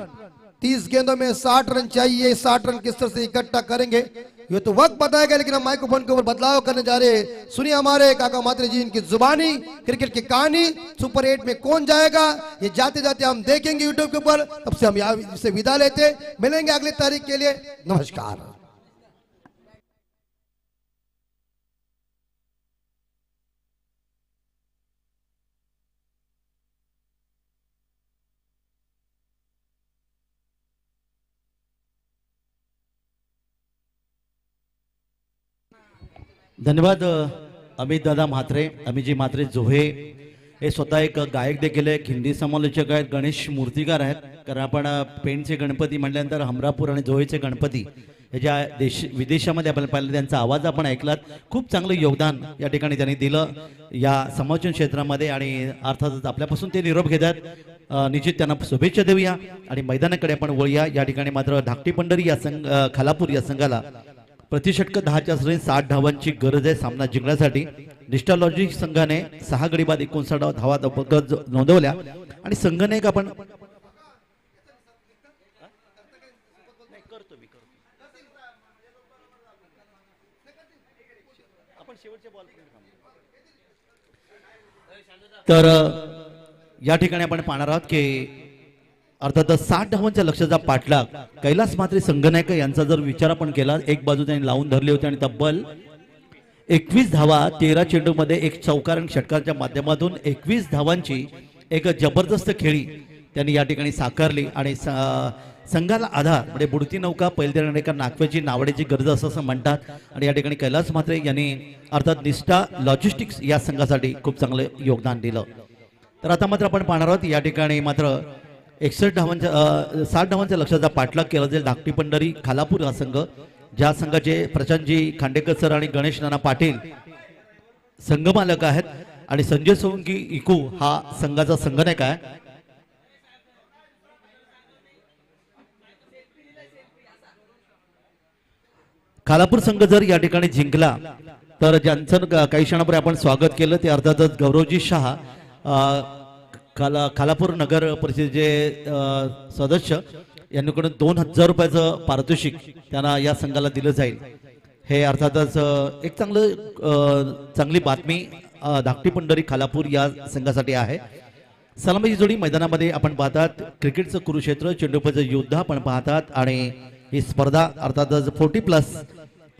30 गेंदों में 60 रन चाहिए। 60 रन किस तरह से इकट्ठा करेंगे ये तो वक्त बताएगा, लेकिन हम माइक्रोफोन के ऊपर बदलाव करने जा रहे हैं। सुनिए हमारे काका मात्रे जी इनकी जुबानी क्रिकेट की कहानी। सुपर 8 में कौन जाएगा ये जाते जाते हम देखेंगे यूट्यूब के ऊपर। तब से हम यहाँ से विदा लेते, मिलेंगे अगली तारीख के लिए। नमस्कार। धन्यवाद अमित दादा म्हात्रे, अमितजी म्हात्रे जोहे. हे स्वतः एक गायक देखील आहेत, हिंदी समालोचक आहेत, गणेश मूर्तिकार आहेत. कारण आपण पेणचे गणपती म्हटल्यानंतर हमरापूर आणि जोहेचे गणपती हे ज्या विदेशामध्ये आपण पाहिलं त्यांचा आवाज आपण ऐकलात. खूप चांगलं योगदान या ठिकाणी त्यांनी दिलं या समालोचन क्षेत्रामध्ये आणि अर्थातच आपल्यापासून ते निरोप घेतात. निश्चित त्यांना शुभेच्छा देऊया आणि मैदानाकडे आपण वळूया. या ठिकाणी मात्र धाकटी पंढरी या खालापूर या संघाला प्रतिषटक 10च्या आसपास 60 धावांची गरज आहे सामना जिंकण्यासाठी. निष्ठा लॉजिक संघाने 6 गडी बाद 59 धावा नोंदवल्या आणि संघाने एक आपण तर या ठिकाणी आपण पाहणार आहोत की अर्थातच 60 धावांच्या लक्ष्याचा पाठलाग कैलास मात्रे संघनायक यांचा जर विचार आपण केला, एक बाजू त्यांनी लावून धरली होती आणि तब्बल 21 धावा 13 चेंडूमध्ये एक चौकार आणि षटकाराच्या माध्यमातून 21 धावांची एक जबरदस्त खेळी त्यांनी या ठिकाणी साकारली आणि संघाला आधार म्हणजे बुडती नौका पहिल्या एका नागव्याची नावड्याची गरज असं म्हणतात. आणि या ठिकाणी कैलास म्हात्रे यांनी अर्थात निष्ठा लॉजिस्टिक्स या संघासाठी खूप चांगलं योगदान दिलं. तर आता मात्र आपण पाहणार आहोत या ठिकाणी मात्र 61 धावांच्या 60 धावांच्या लक्ष्याचा पाठलाग केला जाईल धाकटी पंढरी खालापूर हा संघ, ज्या संघाचे प्रशांतजी खांडेकर सर आणि गणेश नाना पाटील संघमालक आहेत आणि संजय सोंकी इकू हा संघाचा संघनायक आहे. खालापूर संघ जर या ठिकाणी जिंकला तर ज्यांचं काही क्षणापूर्वी आपण स्वागत केलं ते अर्थातच गौरवजी शहा खालापूर नगर परिषदेचे सदस्य यांच्याकडून 2000 रुपयाचं पारितोषिक त्यांना या संघाला दिलं जाईल. हे अर्थातच एक चांगली बातमी धाकटी पंढरी खालापूर या संघासाठी आहे. सलामीची जोडी मैदानामध्ये आपण पाहतात. क्रिकेटचं कुरुक्षेत्र, चेंडूपचं युद्ध आपण पाहतात आणि ही स्पर्धा अर्थातच 40+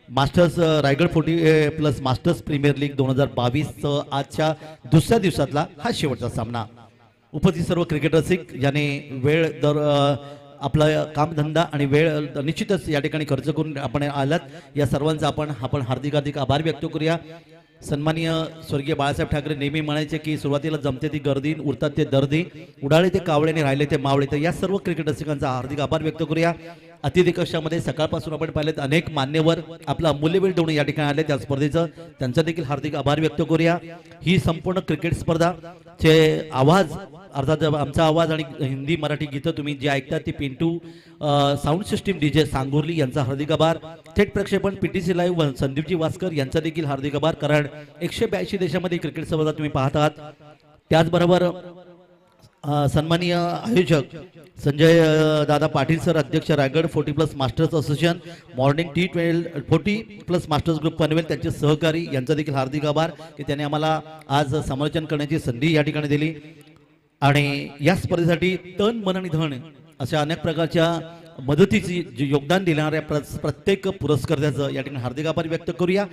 masters Raigad 40+ masters premier league 2022 आजच्या दुसऱ्या दिवसातला हा शेवटचा सामना. उपस्थित सर्व क्रिकेट रसिक ज्याने वेळ दर आपला कामधंदा आणि वेळ निश्चितच या ठिकाणी खर्च करून आपण आलात, या सर्वांचा आपण हार्दिक आभार व्यक्त करूया. सन्माननीय स्वर्गीय बाळासाहेब ठाकरे नेहमी म्हणायचे की सुरुवातीला जमते ती गर्दी, उरतात ते दर्दी, उडाले ते कावळे आणि राहिले ते मावळे. तर या सर्व क्रिकेट रसिकांचा हार्दिक आभार व्यक्त करूया. अतिथी कक्षामध्ये सकाळपासून आपण पाहिलेत अनेक मान्यवर आपला अमूल्य वेळ देऊन या ठिकाणी आले त्या स्पर्धेचं, त्यांचा देखील हार्दिक आभार व्यक्त करूया. ही संपूर्ण क्रिकेट स्पर्धाचे आवाज अर्थात आमचा आवाज आणि हिंदी मराठी गीतं तुम्ही जे ऐकतात ती पिंटू साऊंड सिस्टीम DJ सांगोर्ली यांचा हार्दिक आभार. थेट प्रक्षेपण PTC लाईव्ह संदीपजी वास्कर यांचा देखील हार्दिक आभार. कारण 182 देशामध्ये क्रिकेट स्पर्धा तुम्ही पाहत आहात. त्याचबरोबर सन्माननीय आयोजक संजय दादा पाटील सर, अध्यक्ष Raigad 40+ masters association, morning T12 40+ masters group Panvel त्यांचे सहकारी यांचा देखील हार्दिक आभार की त्यांनी आम्हाला आज समालोचन करण्याची संधी या ठिकाणी दिली. आणि या स्पर्धेसाठी तन मन आणि धन अशा अनेक प्रकारच्या मदतीची योगदान देणाऱ्या प्रत्येक पुरस्कर्त्याचं या ठिकाणी हार्दिक आभार व्यक्त करूया.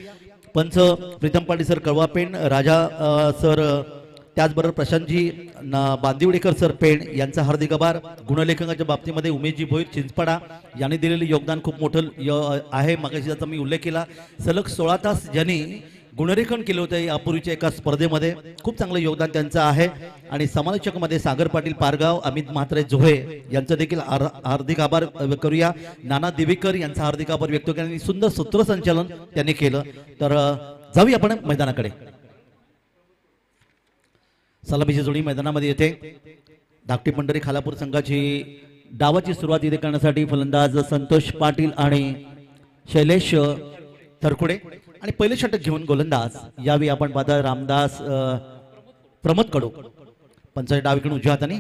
पंच प्रीतम पाटील सर कळवापेण, राजा सर, त्याचबरोबर प्रशांतजी बांदिवडेकर सर पेण यांचा हार्दिक आभार. गुणलेखकाच्या बाबतीमध्ये उमेशजी भोईर चिंचपाडा यांनी दिलेले योगदान खूप मोठं आहे. मागाशी त्याचा मी उल्लेख केला. सलग 16 तास ज्यांनी गुणरेखन केलं होतं यापूर्वीच्या एका स्पर्धेमध्ये, खूप चांगलं योगदान त्यांचं आहे. आणि समालोचकमध्ये सागर पाटील पारगाव, अमित म्हात्रे जोहे यांचं देखील हार्दिक आभार करूया. नाना देवीकर यांचा हार्दिक आभार व्यक्त केला आणि सुंदर सूत्रसंचालन त्यांनी केलं. तर जाऊया आपण मैदानाकडे. सलामीची जोडी मैदानामध्ये येते. धाकटी पंढरी खालापूर संघाची डावाची सुरुवात इथे करण्यासाठी फलंदाज संतोष पाटील आणि शैलेश तरकुडे आणि पहिले षटक घेऊन गोलंदाज यावेळी आपण पाहता रामदास प्रमोद कडू. पंचायत डावीकडून उजव्या हाताने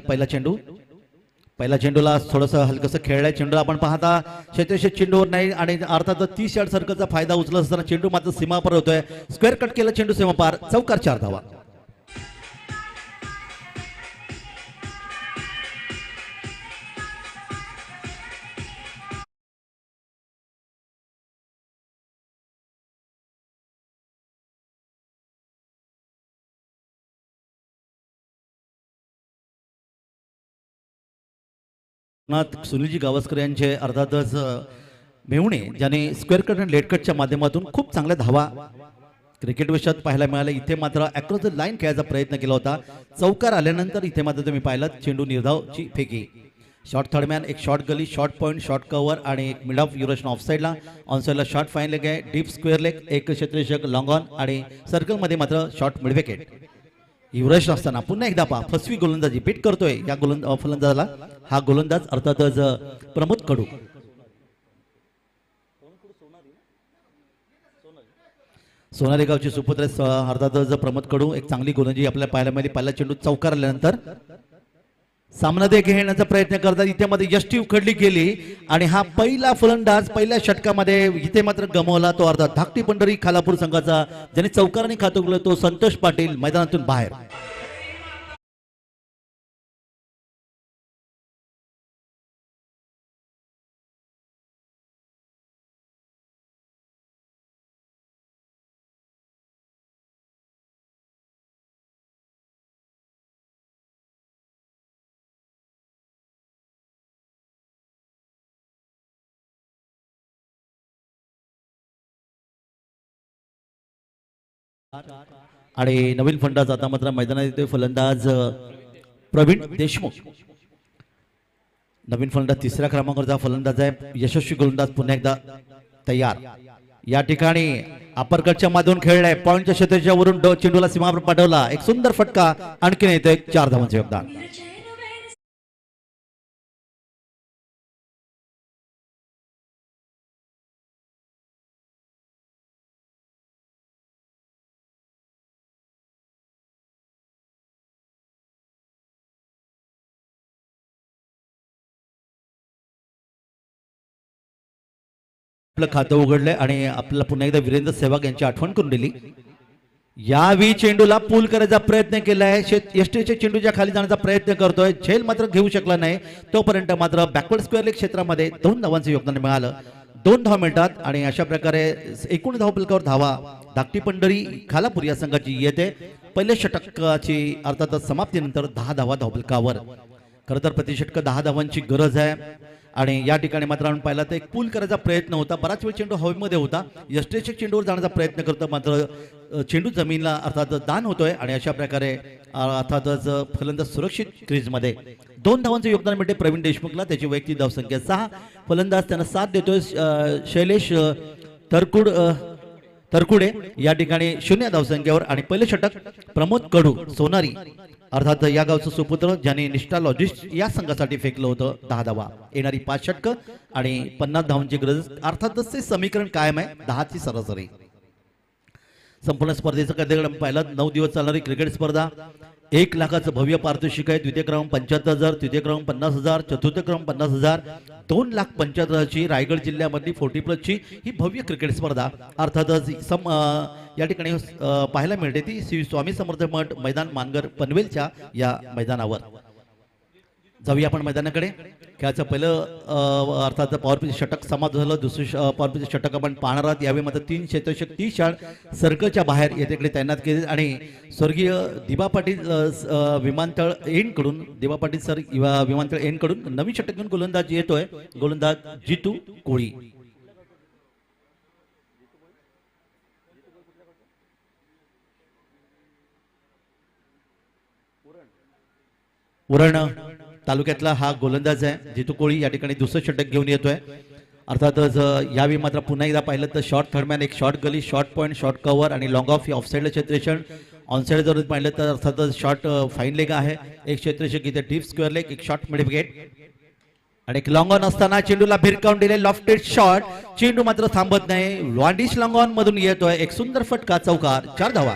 पहिला चेंडूला थोडंसं हलकसं खेळलाय. चेंडू आपण पाहता क्षेत्रक्षेत्र चेंडूवर नाही आणि अर्थातच 30 यार्ड सर्कलचा फायदा उचलत असताना चेंडू मात्र सीमापार होतोय. स्क्वेअर कट केलं, चेंडू सीमापार, चौकार 4 धावा. सुनीलजी गावस्कर यांचे अर्थातच मेहुणे ज्याने स्क्वेअर कट आणि लेट कटच्या माध्यमातून खूप चांगल्या धावा क्रिकेट विषयात पाहायला मिळालं. इथे मात्र अक्रॉस द लाईन खेळायचा प्रयत्न केला होता. चौकार आल्यानंतर इथे मात्र तुम्ही पाहिलात चेंडू निर्धावची फेकी. शॉर्ट थर्डमॅन, एक शॉर्ट गली, शॉर्ट पॉईंट, शॉर्ट कव्हर आणि एक मिड ऑफ युरेशन ऑफ साईडला. ऑन साईडला शॉर्ट फाईन लेग आहे, डीप स्क्वेअर लेग, एक क्षेत्ररक्षक लॉंग ऑन आणि सर्कलमध्ये मात्र शॉर्ट मिड विकेट. युवराज असताना पुन्हा एकदा पहा फसवी गोलंदाजी बीट करतोय या फलंदाजाला. हा गोलंदाज अर्थातच प्रमोद कडू. सोनाली गावचे सुपुत्र अर्थातच प्रमोद कडू. एक चांगली गोलंदाजी आपल्याला पाहायला मिळाली. पहिला चेंडू चौकार आल्यानंतर सामना दे घेण्याचा प्रयत्न करतात. इथे मध्ये यष्टी उखडली गेली आणि हा पहिला फलंदाज पहिल्या षटकामध्ये इथे मात्र गमावला. तो अर्थात धाकटी पंढरी खालापूर संघाचा ज्याने चौकाराने खातं उघडलं तो संतोष पाटील मैदानातून बाहेर. आणि नवीन फलंदाज आता मात्र मैदानात येतोय फलंदाज प्रवीण देशमुख. नवीन फलंदाज तिसऱ्या क्रमांकावरचा फलंदाज आहे. यशस्वी गोलंदाज पुन्हा एकदा तयार. या ठिकाणी अपरकटच्या माधून खेळलाय. पॉईंटच्या क्षेत्राच्या वरून चेंडूला सीमावर पाठवला. एक सुंदर फटका. आणखीन येतो एक 4 धावांचे योगदान. आपलं खातं उघडलंय आणि आपल्याला पुन्हा एकदा वीरेंद्र सेहवाग यांची आठवण करून दिली. यावेळी चेंडूला पूल करायचा प्रयत्न केलाय. एसटीच्या चेंडूच्या खाली जाण्याचा प्रयत्न करतोय. झेल मात्र घेऊ शकला नाही. तोपर्यंत मात्र बॅकवर्ड स्क्वेअर लेग क्षेत्रामध्ये 2 धावांचं योगदान मिळालं. 2 धावा मिळतात आणि अशा प्रकारे एकूण धावफलकावर धावा धाकटी पंढरी खालापूर या संघाची येते. पहिल्या षटकाची अर्थातच समाप्तीनंतर 10 धावा धावफलकावर. खरं तर प्रतिषटक 10 धावांची गरज आहे आणि या ठिकाणी मात्र आपण पाहिला तर एक पूल करायचा प्रयत्न होता. बराच वेळ चेंडू हवेमध्ये होता. यष्टीच्या चेंडूवर जाण्याचा प्रयत्न करतो मात्र चेंडू जमिनीला अर्थात दान होतोय आणि अशा प्रकारे अर्थातच फलंदाज सुरक्षित क्रीजमध्ये. 2 धावांचं योगदान मिळते प्रवीण देशमुखला. त्याची वैयक्तिक धावसंख्या 6. फलंदाज त्यांना साथ देतोय शैलेश तरकुडे या ठिकाणी 0 धावसंख्येवर. आणि पहिले षटक प्रमोद कडू सोनारी अर्थात या गावचं सुपुत्र ज्याने निष्ठा लॉजिस्ट या संघासाठी फेकलं होतं. 10 धावा. येणारी 5 षटकं आणि 50 धावांची गरज. अर्थातच ते समीकरण कायम आहे. 10ची सरासरी. संपूर्ण स्पर्धेचं कधीकडे पाहिलं 9 दिवस चालणारी क्रिकेट स्पर्धा. 1 लाखाचं भव्य पारितोषिक आहे. द्वितीय क्रमांक 75,000, तृतीय क्रमांक 50,000, चतुर्थ क्रमांक 50,000, 2,75,000ची रायगड जिल्ह्यामधली 40+ची ही भव्य क्रिकेट स्पर्धा अर्थातच या ठिकाणी पाहायला मिळते. ती श्री स्वामी समर्थ मठ मैदान मानगर पनवेलच्या या मैदानावर. जाऊया आपण मैदानाकडे. खेळाचं पहिलं अर्थात पॉवर षटक समाप्त झालं. दुसरं पॉवर षटक आपण पाहणार आहोत. यावेळी मात्र 3 क्षेत्ररक्षक 30 सर्कलच्या बाहेर येथेकडे तैनात केले आणि स्वर्गीय दिबा पाटील विमानतळ एंडकडून दिबा पाटील सर विमानतळ एंडकडून नवीन षटक घेऊन गोलंदाज येतोय. गोलंदाज जितू कोळी. उरण तालुक्यातला हा गोलंदाज आहे जितू कोळी. या ठिकाणी दुसरं षटक घेऊन येतोय. अर्थातच यावेळी मात्र पुन्हा एकदा पाहिलं तर शॉर्ट थर्डमॅन, एक शॉर्ट गली, शॉर्ट पॉईंट, शॉर्ट कव्हर आणि लॉंग ऑफ ऑफ साईडला क्षेत्ररक्षण. ऑन साईड जर पाहिलं तर अर्थातच शॉर्ट फाईन लेग आहे. एक क्षेत्ररक्षक इथे डीप स्क्वेअर लेग, एक शॉर्ट मिड विकेट आणि एक लॉंग ऑन असताना चेंडूला भिरकावून दिले लॉफ्टेड शॉट. चेंडू मात्र थांबत नाही. वांडिश लॉंग ऑन मधून येतोय. एक सुंदर फटका. चौकार. 4 धावा.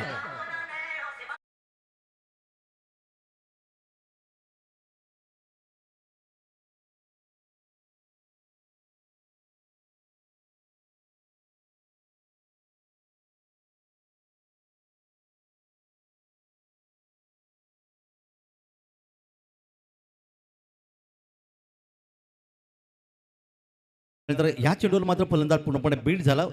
तर या चेंडूवर मात्र फलंदाज पूर्णपणे बीट झाला.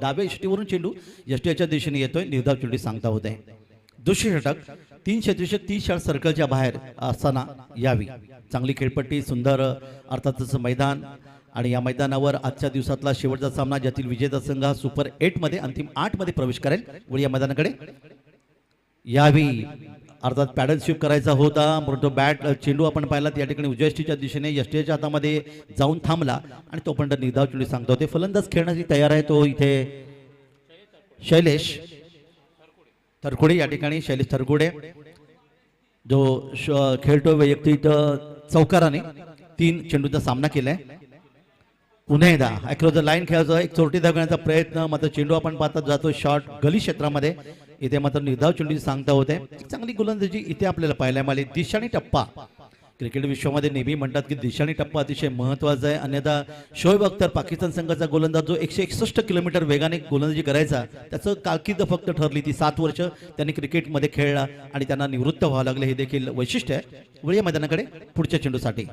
डाव्या यष्टीवरून चेंडू यष्टीच्या दिशेने येतोय. निर्धाव चेंडू सांगता होते. दुसरे षटक 3 क्षेत्ररक्षक 30 सर्कलच्या बाहेर असताना यावी. चांगली खेळपट्टी, सुंदर अर्थातच मैदान आणि या मैदानावर आजच्या दिवसातला शेवटचा सामना ज्यातील विजेता संघ हा सुपर 8 मध्ये अंतिम 8 मध्ये प्रवेश करेल. वळी या मैदानाकडे यावी अर्थात पॅडल स्वीप करायचा होता, परंतु बॅट चेंडू आपण पाहिला या ठिकाणी उजव्या यष्टीच्या दिशेने यष्टीच्या हातामध्ये जाऊन थांबला आणि तोपर्यंत निर्धाव चेंडू सांगतो ते फलंदाज खेळण्यासाठी तयार आहे. तो इथे शैलेश थरकुडे या ठिकाणी शैलेश थरकुडे जो खेळतो वैयक्तिक चौकाराने 3 चेंडूचा सामना केलाय. पुन्हा एकदा अक्रॉस द लाईन खेळायचा एक चोरटी दाखवण्याचा प्रयत्न, मात्र चेंडू आपण पाहता जातो शॉर्ट गली क्षेत्रामध्ये. इथे मात्र निर्धाव चेंडू सांगता होते. एक चांगली गोलंदाजी इथे आपल्याला पाहायला मिळाली. दिशाणी टप्पा क्रिकेट विश्वामध्ये नेहमी म्हणतात की दिशाणी टप्पा अतिशय महत्त्वाचा आहे. अन्यथा शोएब अख्तर पाकिस्तान संघाचा गोलंदाज जो 161 किलोमीटर वेगाने गोलंदाजी करायचा त्याचं कारकीर्द फक्त ठरली ती 7 वर्ष त्यांनी क्रिकेटमध्ये खेळला आणि त्यांना निवृत्त व्हावं लागलं, हे देखील वैशिष्ट्य आहे. वळूया मैदानाकडे पुढच्या चेंडूसाठी.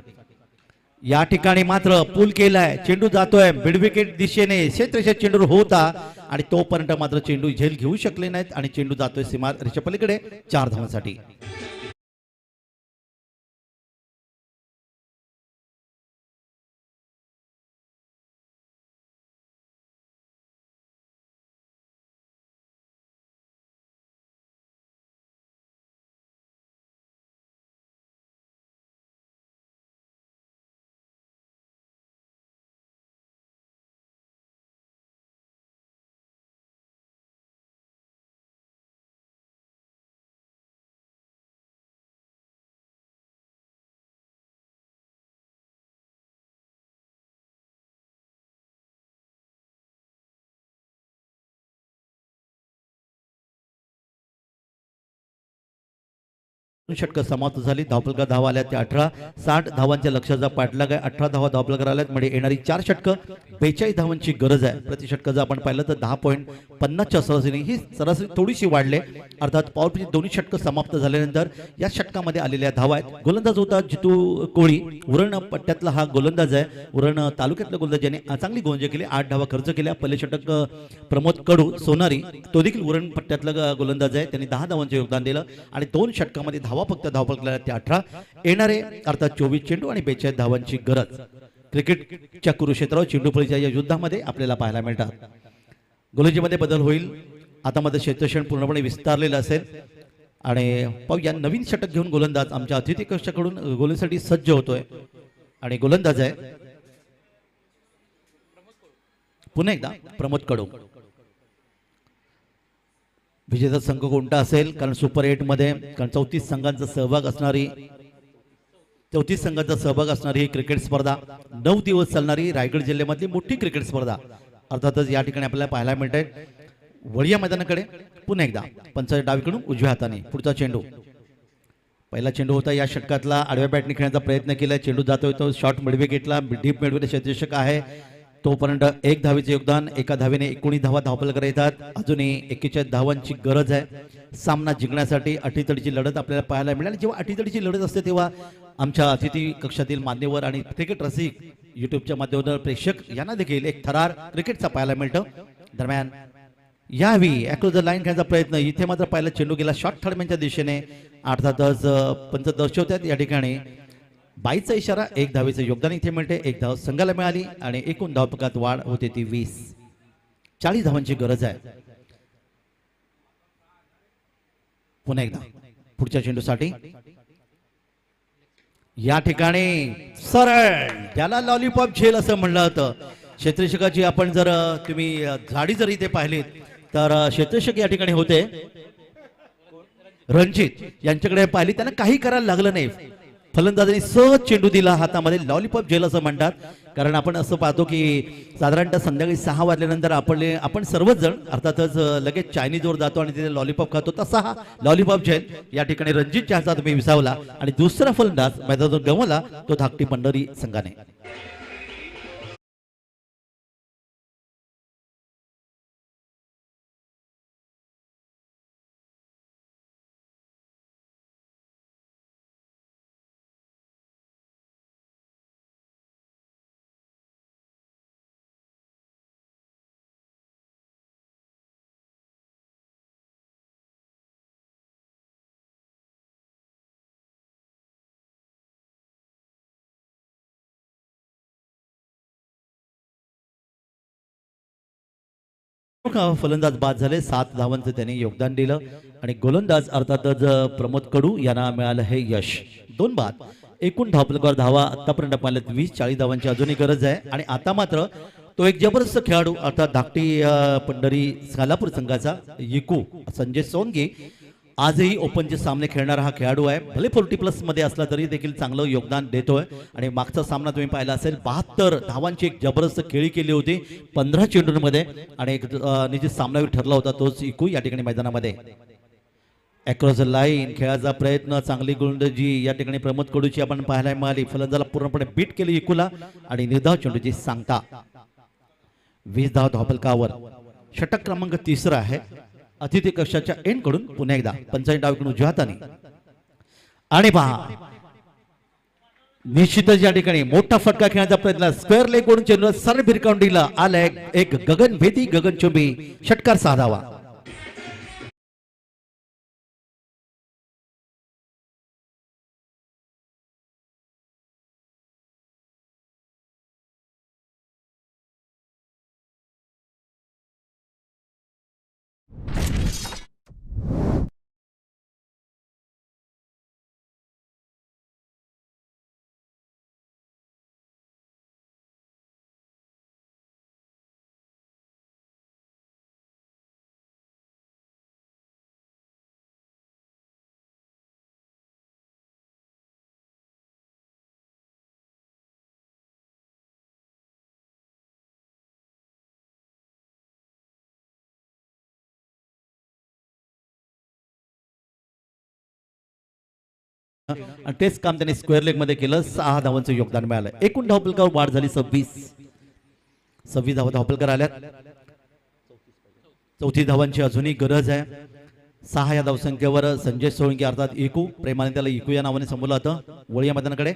या ठिकाणी मात्र पूल केलाय, चेंडू जातोय मिड विकेट दिशेने, क्षेत्ररक्षक चेंडू होता आणि तोपर्यंत मात्र चेंडू झेल घेऊ शकले नाहीत आणि चेंडू जातोय सीमा रेषेच्या पलीकडे 4 धावांसाठी. षटक समाप्त झाली. धावफलका धावा आल्या त्या 18. 60 धावांच्या लक्ष्याचा पाठलाग आहे. 18 धावा धावफलकार आल्यात म्हणजे येणारी 4 षटकं 42 धावांची गरज आहे. प्रति षटक जर आपण पाहिलं तर 10.50च्या सरासरी, ही सरासरी थोडीशी वाढले. अर्थात पॉवर प्लेची दोन्ही षटकं समाप्त झाल्यानंतर या षटकामध्ये आलेल्या धावा आहेत. गोलंदाज होता जितू कोळी, उरण पट्ट्यातला हा गोलंदाज आहे. उरण तालुक्यातला गोलंदाज ज्याने चांगली गोलंदाजी केली, 8 धावा खर्च केल्या. पहिले षटक प्रमोद कडू सोनारी, तो देखील उरण पट्ट्यातला गोलंदाज आहे, त्यांनी 10 धावांचे योगदान दिलं आणि 2 षटकामध्ये धावा फक्त धावफलकाला त्या 18. येणारे अर्थात 24 चेंडू आणि 42 धावांची गरज. क्रिकेटच्या कुरुक्षेत्रावर चेंडूफळीच्या या युद्धामध्ये आपल्याला पाहायला मिळतात. गोलंदाजीमध्ये बदल होईल. आता मध्ये क्षेत्ररक्षण पूर्णपणे विस्तारलेलं असेल आणि पाहूया नवीन षटक घेऊन गोलंदाज आमच्या अतिथी कक्षाकडून गोलंदाजीसाठी सज्ज होतोय आणि गोलंदाज आहे पुन्हा एकदा प्रमोद कडू. विजेता संघ कोणता असेल, कारण सुपर 8 मध्ये कारण 34 संघांचा सहभाग असणारी ही क्रिकेट स्पर्धा 9 दिवस चालणारी रायगड जिल्ह्यामधली मोठी क्रिकेट स्पर्धा अर्थातच या ठिकाणी आपल्याला पाहायला मिळते. वळिया मैदानाकडे पुन्हा एकदा पंचायत डावीकडून उजव्या हाताने पुढचा चेंडू. पहिला चेंडू होता या षटकातला, आडव्या बॅटने खेळण्याचा प्रयत्न केला, चेंडू जातोय तो शॉर्ट मिडवे गेटला, डीप मिडवे क्षेत्ररक्षक आहे. तोपर्यंत 1 धावेचे योगदान, 1 धावेने 19 धावा धावफलकाला येतात. अजूनही 41 धावांची गरज आहे सामना जिंकण्यासाठी. अटीतडीची लढत आपल्याला पाहायला मिळाली. जेव्हा अटीतडीची लढत असते तेव्हा आमच्या अतिथी कक्षातील मान्यवर आणि क्रिकेट रसिक युट्यूबच्या माध्यमातून प्रेक्षक यांना देखील एक थरार क्रिकेटचा पाहायला मिळतो. दरम्यान यावी अक्रॉस द लाईन खेळण्याचा प्रयत्न, इथे मात्र पहिला चेंडू गेला शॉर्ट थर्डमॅनच्या दिशेने. अर्थातच पंच दर्शवतात या ठिकाणी 22चा इशारा, 1 धावेचे योगदान इथे मिळते. 1 धाव संघाला मिळाली आणि एकूण धावपकात वाढ होते ती 20. 40 धावांची गरज आहे. पुन्हा एकदा पुढच्या चेंडूसाठी या ठिकाणी सरळ त्याला लॉलीपॉप झेल असं म्हणलं होतं. क्षेत्ररक्षकाची आपण जर तुम्ही झाडी जर इथे पाहिलीत तर क्षेत्ररक्षक या ठिकाणी होते रणजित, यांच्याकडे पाहिली, त्यांना काही करायला लागलं नाही. फलंदाजांनी सहज चेंडू दिला हातामध्ये. लॉलीपॉप झेल असं म्हणतात, कारण आपण असं पाहतो की साधारणतः संध्याकाळी 6 वाजल्यानंतर आपण सर्वच जण अर्थातच लगेच चायनीजवर जातो आणि तिथे लॉलीपॉप खातो. तसा हा लॉलीपॉप झेल या ठिकाणी रणजितच्या हातात तुम्ही विसावला आणि दुसरा फलंदाज मैदानातून गमावला तो धाकटी पंढरी संघाने. फलंदाज बाद झाले, 7 धावांचं त्यांनी योगदान दिलं आणि गोलंदाज अर्थातच प्रमोद कडू यांना मिळालं हे यश. 2 बाद. एकूण धावफलकावर धावा आतापर्यंत पाहिल्यात 20-40 धावांची अजूनही गरज आहे आणि आता मात्र तो एक जबरदस्त खेळाडू अर्थात धाकटी पंढरी खालापूर संघाचा इकू संजय सोंगे आजही ओपनचे सामने खेळणारा हा खेळाडू आहे. भले 40+ मध्ये असला तरी देखील चांगलं योगदान देतोय आणि मागचा सामना तुम्ही पाहिला असेल 72 धावांची एक जबरदस्त खेळी केली होती 15 चेंडूंमध्ये आणि एक निश्चित सामनावीर ठरला होता तोच इकू या ठिकाणी मैदानामध्ये. अक्रॉस द लाईन खेळाचा प्रयत्न, चांगली गोलंदाजी या ठिकाणी प्रमोद कडूची आपण पाहायला मिळाली. फलंदाजाला पूर्णपणे बीट केली इकूला आणि निर्धाव चेंडूची सांगता. 20 धाव धावफलकावर. षटक क्रमांक 3 आहे अतिथी कक्षाच्या एंड कडून पुन्हा एकदा 55 डाव इकडून उजव्या हाताने आणि पहा निश्चितच या ठिकाणी मोठा फटका खेळण्याचा प्रयत्न स्क्वेअर लेग कडून चेंडू सरळ भिरकावून दिला. आलाय एक गगनभेदी गगनचुंबी षटकार 6 धावा. आणि तेच काम त्यांनी स्क्वेअर लेग मध्ये केलं. 6 धावांचं योगदान मिळालं. एकूण धावफलकावर वाढ झाली 26 धावा धावफलकार आल्यात. 34 धावांची अजूनही गरज आहे. 6 या धावसंख्येवर संजय सोळंकी अर्थात इकू, प्रेमाने त्याला इकू या नावाने संबोधलं होतं. वळी या मैदानाकडे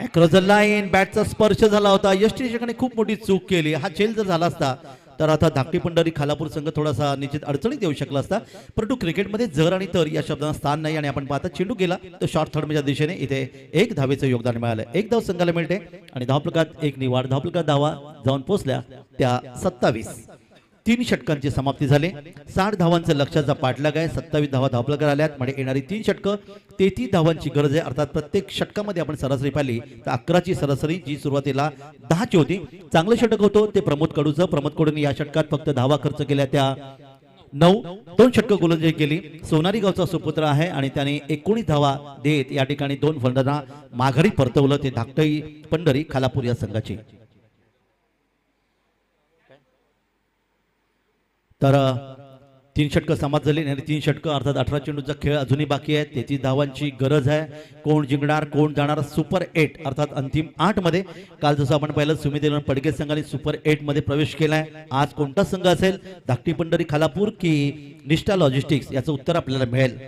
अक्रॉस द लाईन बॅटचा स्पर्श झाला होता. यष्टीने खूप मोठी चूक केली. हा चेल जर झाला असता तर आता धाकटी पंढरी खालापूर संघ थोडासा निश्चित अडचणीत येऊ शकला असता. परंतु क्रिकेटमध्ये जर आणि तर या शब्दांना स्थान नाही आणि आपण पाहता चेंडू गेला तर शॉर्ट थर्डच्या दिशेने इथे 1 धावेचं योगदान मिळालं. 1 धाव संघाला मिळते आणि धावफलकात 1 निवाड. धावफलकात धावा जाऊन पोहोचल्या त्या 27. 3 षटकांची समाप्ती झाली. 60 धावांचं लक्ष्याचा पाठलाग आहे. 27 धावा धावफलकार आल्यात म्हणजे येणारी 3 षटकं 33 धावांची गरज आहे. अर्थात प्रत्येक षटकामध्ये आपण सरासरी पाहिली तर 11ची सरासरी जी सुरुवातीला 10ची होती. चांगलं षटक होतं ते प्रमोद कडूचं. प्रमोद कडूने या षटकात फक्त धावा खर्च केल्या त्या 9. 2 षटकं गोलंदाजी केली. सोनारी गावचा सुपुत्र आहे आणि त्याने 19 धावा देत या ठिकाणी 2 फलंदाजांना माघारी परतवलं. ते धाकटी पंढरी खालापूर या संघाची. तर 3 षटकं समाप्त झाली आणि 3 षटकं अर्थात 18 चेंडूचा खेळ अजूनही बाकी आहे. 33 धावांची गरज आहे. कोण जिंकणार कोण जाणार सुपर 8 अर्थात अंतिम 8 मध्ये. काल जसं आपण पाहिलं सुमित पडके संघाने सुपर 8 मध्ये प्रवेश केलाय. आज कोणता संघ असेल धाकटी पंढरी खालापूर की निष्ठा लॉजिस्टिक्स याचं उत्तर आपल्याला मिळेल.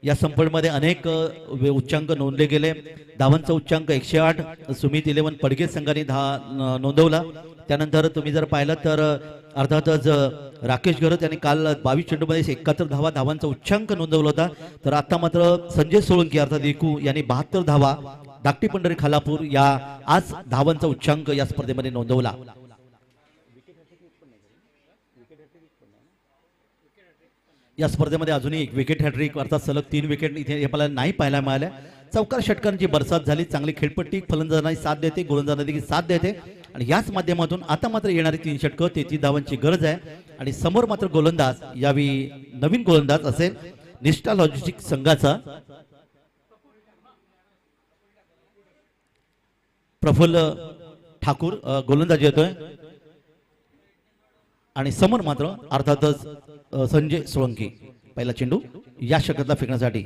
या संपळमध्ये अनेक उच्चांक नोंदले गेले. धावांचा उच्चांक 108 सुमित 11 पडके संघाने नोंदवला. त्यानंतर तुम्ही जर पाहिलं तर अर्थातच राकेश गरत यांनी काल 22 चेंडूमध्ये 71 धावांचा उच्चांक नोंदवला होता. तर आता मात्र संजय सोळंकी अर्थात इकू यांनी 72 धावा धाकटी पंढरी खालापूर या आज धावांचा उच्चांक या स्पर्धेमध्ये नोंदवला. या स्पर्धेमध्ये अजूनही 1 विकेट हॅट्रिक अर्थात सलग 3 विकेट इथे आपल्याला नाही पाहायला मिळाल्या. चौकार षटकांची बरसात झाली. चांगली खेळपट्टी फलंदाजांना साथ देते, गोलंदाजांना देखील साथ देते आणि याच माध्यमातून आता मात्र येणारी 3 षटकं 33 धावांची गरज आहे आणि समोर मात्र गोलंदाज यावी नवीन गोलंदाज असेल निष्ठा लॉजिस्टिक संघाचा प्रफुल्ल ठाकूर गोलंदाज येतोय आणि समोर मात्र अर्थातच संजय सोळंकी. पहिला चेंडू या षटकातला फेकण्यासाठी.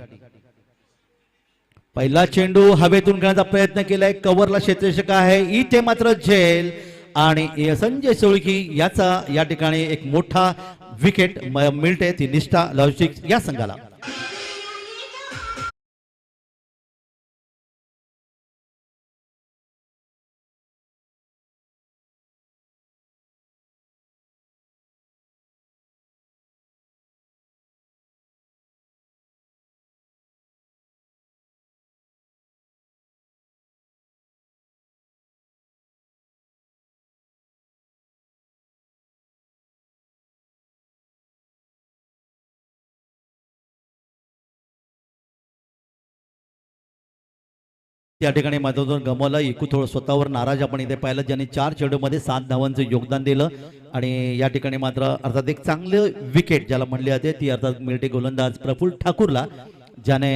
पहिला चेंडू हवेतून खेळण्याचा प्रयत्न केलाय. कव्हरला क्षेत्ररक्षक आहे. इथे मात्र झेल आणि संजय सोळंकी याचा या ठिकाणी एक मोठा विकेट मिळते ती निष्ठा लॉजिस्टिक्स या संघाला. या ठिकाणी मैदानातून गमावलं. एकू थोडं स्वतःवर नाराज आपण इथे पाहिलं, ज्यांनी 4 चेंडूमध्ये 7 धावांचं योगदान दिलं. आणि या ठिकाणी मात्र अर्थात एक चांगलं विकेट ज्याला म्हणले जाते ती अर्थात मिळते गोलंदाज प्रफुल्ल ठाकूरला, ज्याने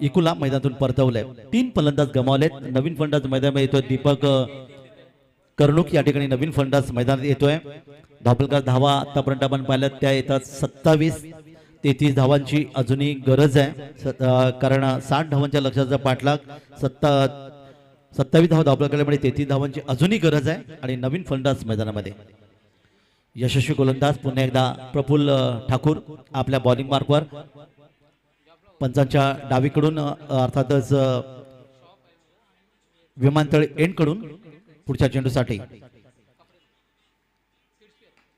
इकूला मैदानातून परतवलंय. 3 फलंदाज गमावलेत. नवीन फलंदाज मैदानात येतोय दीपक कर्णुक, या ठिकाणी नवीन फलंदाज मैदानात येतोय. धावफलकात धावा आतापर्यंत आपण पाहिल्यात त्या येतात 27-33 धावांची अजूनही गरज आहे, कारण 60 धावांच्या लक्ष्याचा पाठलाग. 27 धावा धावफलकामध्ये 33 धावांची अजूनही गरज आहे. आणि नवीन फलंदाज मैदानामध्ये यशस्वी गोलंदाज पुन्हा एकदा प्रफुल्ल ठाकूर आपल्या बॉलिंग मार्कवर. पंचांच्या डावीकडून अर्थातच विमानतळ एंडकडून पुढच्या चेंडूसाठी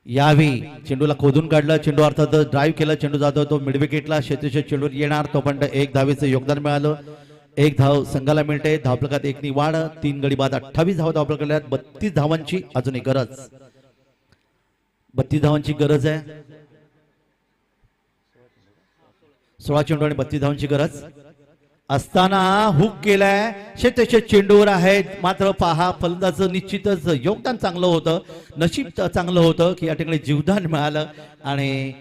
यावी. चेंडूला खोदून काढलं, चेंडू अर्थात ड्राईव्ह केला, चेंडू जातो तो मिड विकेटला. क्षेत्रीय चेंडूवर येणार तो पण 1 धावेचं योगदान मिळालं. 1 धाव संघाला मिळते. धावफलकात 1 वाढ. 3 गडी बाद 28 धावा धावफलकात. 32 धावांची अजूनही गरज. 32 धावांची गरज आहे. 16 चेंडू आणि 32 धावांची गरज असताना हुक केलाय. क्षेत्रीय चेंडूवर आहे, मात्र पहा फलंदाजचं निश्चितच योगदान चांगलं होतं, नशीब चांगलं होतं की या ठिकाणी जीवदान मिळालं. आणि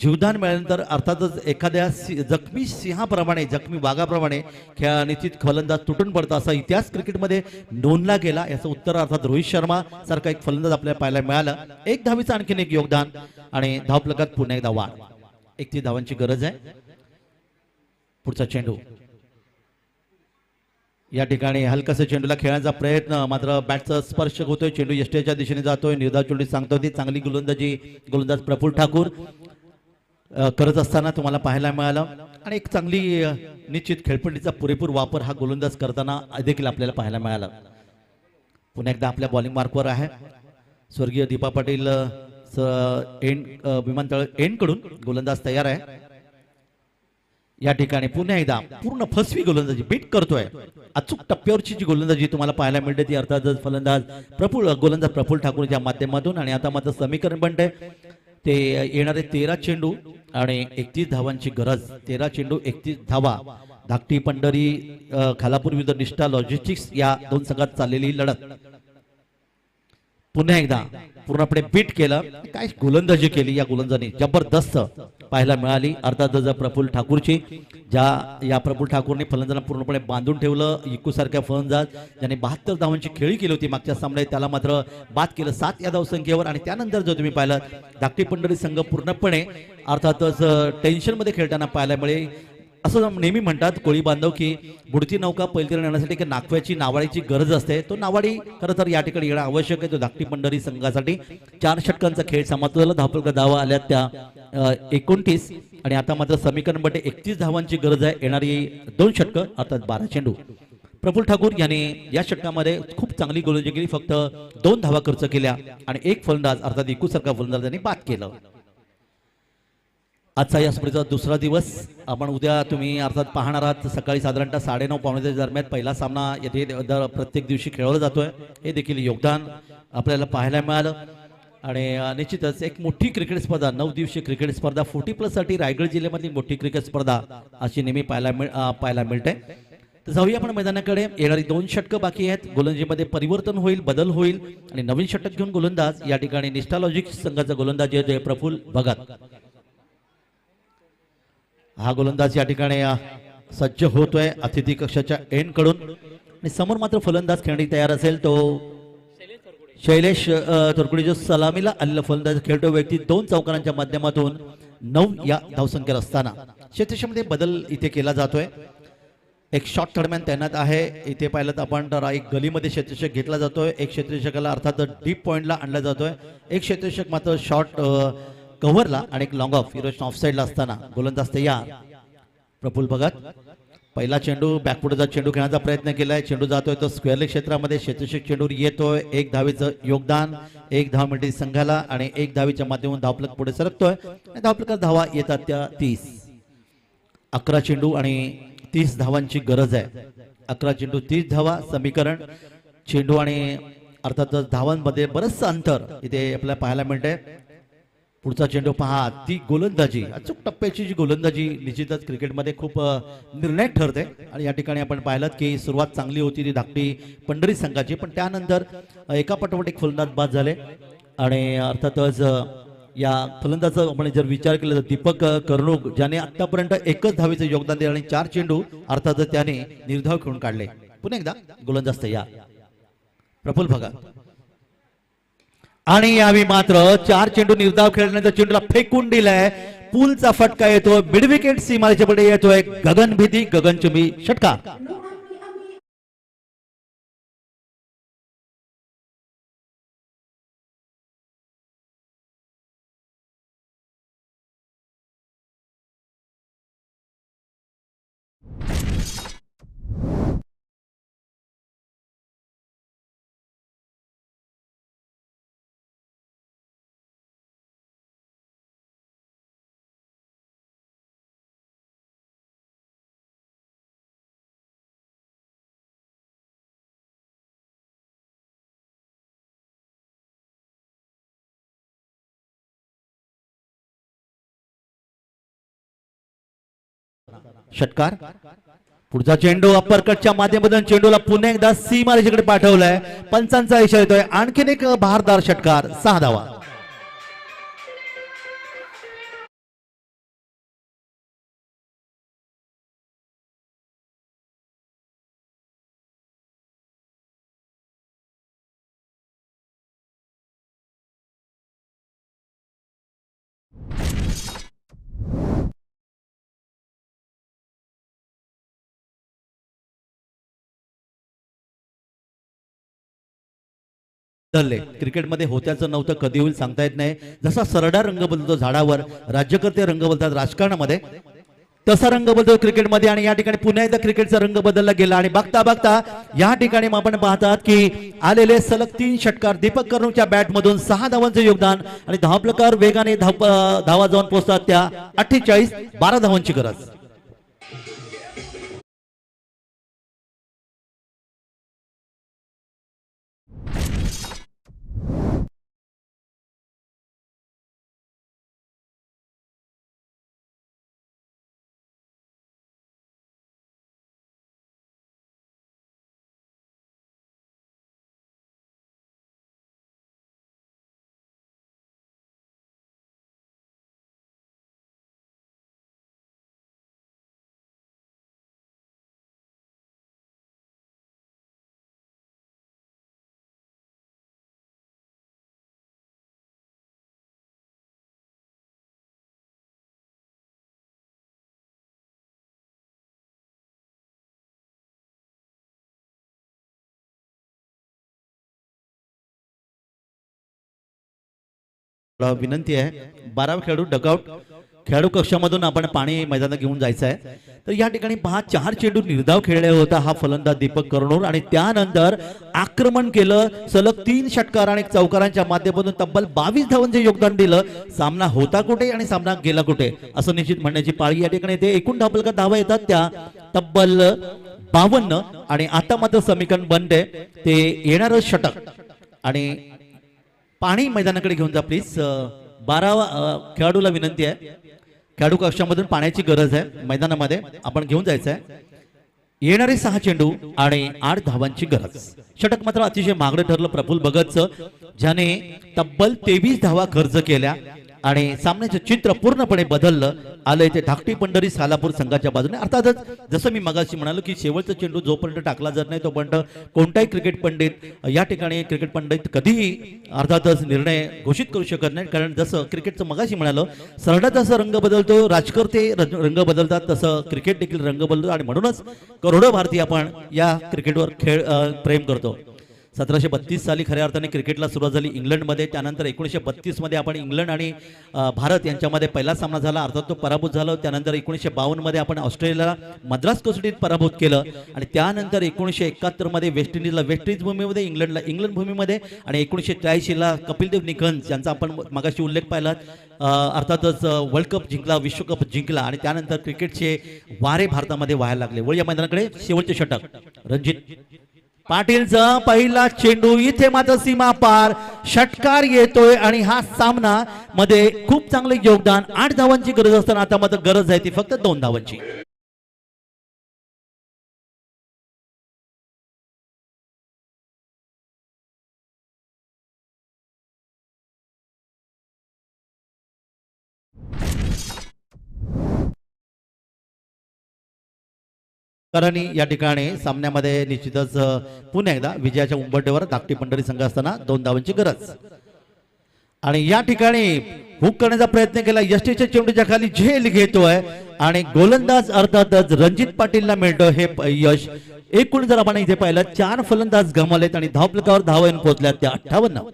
जीवदान मिळाल्यानंतर अर्थातच एखाद्या जखमी सिंहाप्रमाणे, जखमी वाघाप्रमाणे निश्चित फलंदाज तुटून पडतो असा इतिहास क्रिकेटमध्ये नोंदला गेला. याचं उत्तर अर्थात रोहित शर्मा सारखा एक फलंदाज आपल्याला पाहायला मिळाला. 1 धावीचं आणखीन एक योगदान आणि धावफलकात पुन्हा एकदा वाढ. 31 धावांची गरज आहे. पुढचा चेंडू या ठिकाणी हलकासा चेंडूला खेळण्याचा प्रयत्न, मात्र बॅटचा स्पर्श होतोय. चेंडू यष्टीच्या दिशेने जातोय. निर्धाव चेंडू सांगतो ती चांगली गोलंदाजी गोलंदाज प्रफुल्ल ठाकूर करत असताना तुम्हाला पाहायला मिळालं. आणि एक चांगली निश्चित खेळपट्टीचा पुरेपूर वापर हा गोलंदाज करताना देखील आपल्याला पाहायला मिळाला. पुन्हा एकदा आपल्या बॉलिंग मार्कवर आहे स्वर्गीय दीपा पाटील. विमानतळ एंडकडून गोलंदाज तयार आहे. या ठिकाणी पुन्हा एकदा पूर्ण फसवी गोलंदाजी बीट करतोय. अचूक टप्प्यावरची जी गोलंदाजी तुम्हाला पाहायला मिळते ती अर्थातच गोलंदाज प्रफुल्ल ठाकूरच्या माध्यमातून. आणि आता मात्र समीकरण बनते ते येणारे 13 चेंडू आणि 31 धावांची गरज. 13 चेंडू 31 धावा. धाकटी पंढरी खालापूर विरुद्ध निष्ठा लॉजिस्टिक्स या 2 संघात चाललेली लढत. पुन्हा एकदा पूर्णपणे बीट केलं. काय गोलंदाजी केली या गोलंदाजाने, जबरदस्त पाहायला मिळाली. अर्थातच प्रफुल्ल ठाकूरची, या प्रफुल्ल ठाकूरने फलंदाजांना पूर्णपणे बांधून ठेवलं. इकू सारख्या फलंदाज ज्याने 72 धावांची खेळी केली होती मागच्या सामन्यात, त्याला मात्र बाद केलं 7 या धावसंख्येवर. आणि त्यानंतर जर तुम्ही पाहिलं धाकटी पंढरी संघ पूर्णपणे अर्थातच टेन्शन मध्ये खेळताना पाहायला मिळेल. असं नेहमी म्हणतात कोळी बांधव की बुडती नौका पैलतीला नेण्यासाठी की नाखव्याची नावाडीची गरज असते. तो नावाडी खरं तर या ठिकाणी येणं आवश्यक आहे. तो धाकटी पंढरी संघासाठी 4 षटकांचा खेळ समाप्त झाला. धावफलक धावा आल्या त्या 29. आणि आता मात्र समीकरण बटे 31 धावांची गरज आहे. येणारी 2 षटकं अर्थात 12 चेंडू. प्रफुल्ल ठाकूर यांनी या षटकामध्ये खूप चांगली गोलंदाजी केली. फक्त 2 धावा खर्च केल्या आणि 1 फलंदाज अर्थात इकू सारखा फलंदाज त्यांनी बाद केलं. आजचा या स्पर्धेचा दुसरा दिवस. आपण उद्या तुम्ही अर्थात पाहणार आहात सकाळी साधारणतः 9:30 पावणे दरम्यान पहिला सामना येथे प्रत्येक दिवशी खेळवला जातोय. हे देखील योगदान आपल्याला पाहायला मिळालं. आणि निश्चितच एक मोठी क्रिकेट स्पर्धा, 9 दिवसीय क्रिकेट स्पर्धा 40+ साठी रायगड जिल्ह्यामधली मोठी क्रिकेट स्पर्धा अशी नेहमी पाहायला मिळते. तर जाऊया आपण मैदानाकडे. येणारी 2 षटकं बाकी आहेत. गोलंदाजीमध्ये परिवर्तन होईल, बदल होईल आणि नवीन षटक घेऊन गोलंदाज या ठिकाणी निष्ठा लॉजिक्स संघाचा गोलंदाज आहे प्रफुल्ल भगत. हा गोलंदाज या ठिकाणी सज्ज होतोय अतिथी कक्षाच्या एंड कडून. आणि समोर मात्र फलंदाज खेळण्यासाठी तयार असेल तो शैलेश तोरकुडे, जो सलामीला आलेला फलंदाज खेळतो व्यक्ती 2 चौकारांच्या माध्यमातून 9 या धावसंख्येवर असताना क्षेत्रक्षेत्रामध्ये बदल इथे केला जातोय. एक शॉट थर्डमॅन तैनात आहे. इथे पाहिलं तर आपण तर एक गलीमध्ये क्षेत्ररक्षक घेतला जातोय. एक क्षेत्ररक्षकाला अर्थात डीप पॉइंटला आणला जातोय. एक क्षेत्ररक्षक मात्र शॉट कव्हरला आणि एक लॉंग ऑफ ऑफ साईडला असताना गोलंदाज तयार प्रफुल्ल भगत. पहिला चेंडू बॅकफुटचा चेंडू खेळण्याचा प्रयत्न केलाय. चेंडू जातोय तो स्क्वेअरलेग क्षेत्रामध्ये. क्षेत्ररक्षक चेंडूवर येतोय. 1 धावेचं योगदान. 1 धाव मिळते संघाला आणि 1 धावेच्या माध्यमातून धावफलक पुढे सरकतोय. धावफलकात धावा येतात त्या 30. 11 चेंडू आणि 30 धावांची गरज आहे. 11 चेंडू 30 धावा. समीकरण चेंडू आणि अर्थातच धावांमध्ये बरंचसं अंतर इथे आपल्याला पाहायला मिळतंय. पुढचा चेंडू पहा, ती गोलंदाजी अचूक टप्प्याची जी गोलंदाजी निश्चितच क्रिकेटमध्ये खूप निर्णायक ठरते. आणि या ठिकाणी आपण पाहिलं की सुरुवात चांगली होती ती धाकटी पंढरी संघाची, पण त्यानंतर एका पाठोपाठ एक फलंदाज बाद झाले. आणि अर्थातच या फलंदाजाचा आपण जर विचार केला तर दीपक कर्णुक, ज्याने आतापर्यंत एकच धावेचे योगदान दिले आणि 4 चेंडू अर्थातच त्याने निर्धाव खेळून काढले. पुन्हा एकदा गोलंदाज तयार प्रफुल्ल भगत. आणि यावेळी मात्र 4 चेंडू निर्धाव खेळल्यानंतर चेंडूला फेकून दिलाय. पूलचा फटका येतोय, मिड विकेट सीमारेच्या पुढे येतोय. गगनभेदी गगनचुंबी षटकार. षटकार. पुढचा चेंडू अप्परकटच्या माध्यमातून चेंडूला पुन्हा एकदा सीमारेषेकडे पाठवलाय. पंचांचा इशारा येतोय. आणखीन एक बहारदार षटकार. 6 धावा. क्रिकेटमध्ये होत्याचं नव्हतं, कधी होईल सांगता येत नाही. जसा सरडा रंग बदलतो झाडावर, राज्यकर्ते रंग बदलतात राजकारणामध्ये, तसा रंग बदलतो क्रिकेटमध्ये. आणि या ठिकाणी पुन्हा एकदा क्रिकेटचा रंग बदलला गेला. आणि बघता बघता या ठिकाणी आपण पाहतात की आलेले सलग 3 षटकार दीपक कर्णुकच्या बॅटमधून 6 धावांचे योगदान. आणि धावपलकार वेगाने धावा जाऊन पोहोचतात त्या 48. 12 धावांची गरज. विनंती आहे, 12 खेळाडू डगआउट खेळाडू कक्षामधून आपण पाणी मैदानात घेऊन जायचं आहे. तर या ठिकाणी 4 चेंडू निर्धाव खेळले होता हा फलंदाज दीपक कर्णूर. आणि त्यानंतर आक्रमण केलं, सलग 3 षटकार आणि चौकारांच्या माध्यमातून तब्बल 22 धावांचे योगदान दिलं. सामना होता कुठे आणि सामना गेला कुठे असं निश्चित म्हणण्याची पाळी या ठिकाणी येते. एकूण धावा येतात त्या तब्बल 52. आणि आता मात्र समीकरण बनते ते येणारं षटक. आणि पाणी मैदानाकडे घेऊन जा प्लीज. 12 खेळाडूला विनंती आहे, खेळाडू कक्षामधून पाण्याची गरज आहे, मैदानामध्ये आपण घेऊन जायचं आहे. येणारे 6 चेंडू आणि 8 धावांची गरज. षटक मात्र अतिशय महागडं ठरलं प्रफुल्ल भगतचं, ज्याने तब्बल 23 धावा खर्च केल्या. आणि सामन्याचं चित्र पूर्णपणे बदललं आलंय ते धाकटी पंढरी सालापूर संघाच्या बाजूने. अर्थातच जसं मी मगाशी म्हणालो की शेवटचा चेंडू जोपर्यंत टाकला जात नाही तोपर्यंत कोणताही क्रिकेट पंडित या ठिकाणी क्रिकेट पंडित कधीही अर्थातच निर्णय घोषित करू शकत नाही. कारण जसं क्रिकेटचं मगाशी म्हणालो, सरडा जसं रंग बदलतो, राजकर्ते रंग बदलतात, तसं क्रिकेट देखील रंग बदलतो. आणि म्हणूनच करोडो भारतीय आपण या क्रिकेटवर प्रेम करतो. 1732 साली खऱ्या अर्थाने क्रिकेटला सुरुवात झाली इंग्लंडमध्ये. त्यानंतर 1932 मध्ये आपण इंग्लंड आणि भारत यांच्यामध्ये पहिला सामना झाला, अर्थात तो पराभूत झाला. त्यानंतर 1952 मध्ये आपण ऑस्ट्रेलियाला मद्रास कसोटीत पराभूत केलं. आणि त्यानंतर 1971 मध्ये वेस्ट इंडिजला वेस्ट इंडिज भूमीमध्ये, इंग्लंडला इंग्लंड भूमीमध्ये. आणि 1983 ला कपिलदेव निकंज यांचा आपण मगाशी उल्लेख पाहिला, अर्थातच वर्ल्ड कप जिंकला, विश्वकप जिंकला. आणि त्यानंतर क्रिकेटचे वारे भारतामध्ये व्हायला लागले. वळ या मैदानाकडे शेवटचे षटक रणजित. पाटीलचा पहिला चेंडू इथे मात्र सीमा पार षटकार येतोय आणि हा सामना मध्ये खूप चांगले योगदान 8 धावांची गरज असताना आता मात्र गरज आहे ती फक्त 2 धावांची. करणी या ठिकाणी सामन्यामध्ये निश्चितच पुन्हा एकदा विजयाच्या उंबरठ्यावर धाकटी पंढरी संघ असताना 2 धावांची गरज. आणि या ठिकाणी हुक करण्याचा प्रयत्न केला यष्टीच्या चेंडूच्या खाली झेल घेतोय आणि गोलंदाज अर्थातच रणजित पाटीलला मिळतो हे यश. एकूण जर आपण इथे पाहिलं 4 फलंदाज गमावलेत आणि धावफलकावर धावा येऊन पोहोचल्यात त्या 58.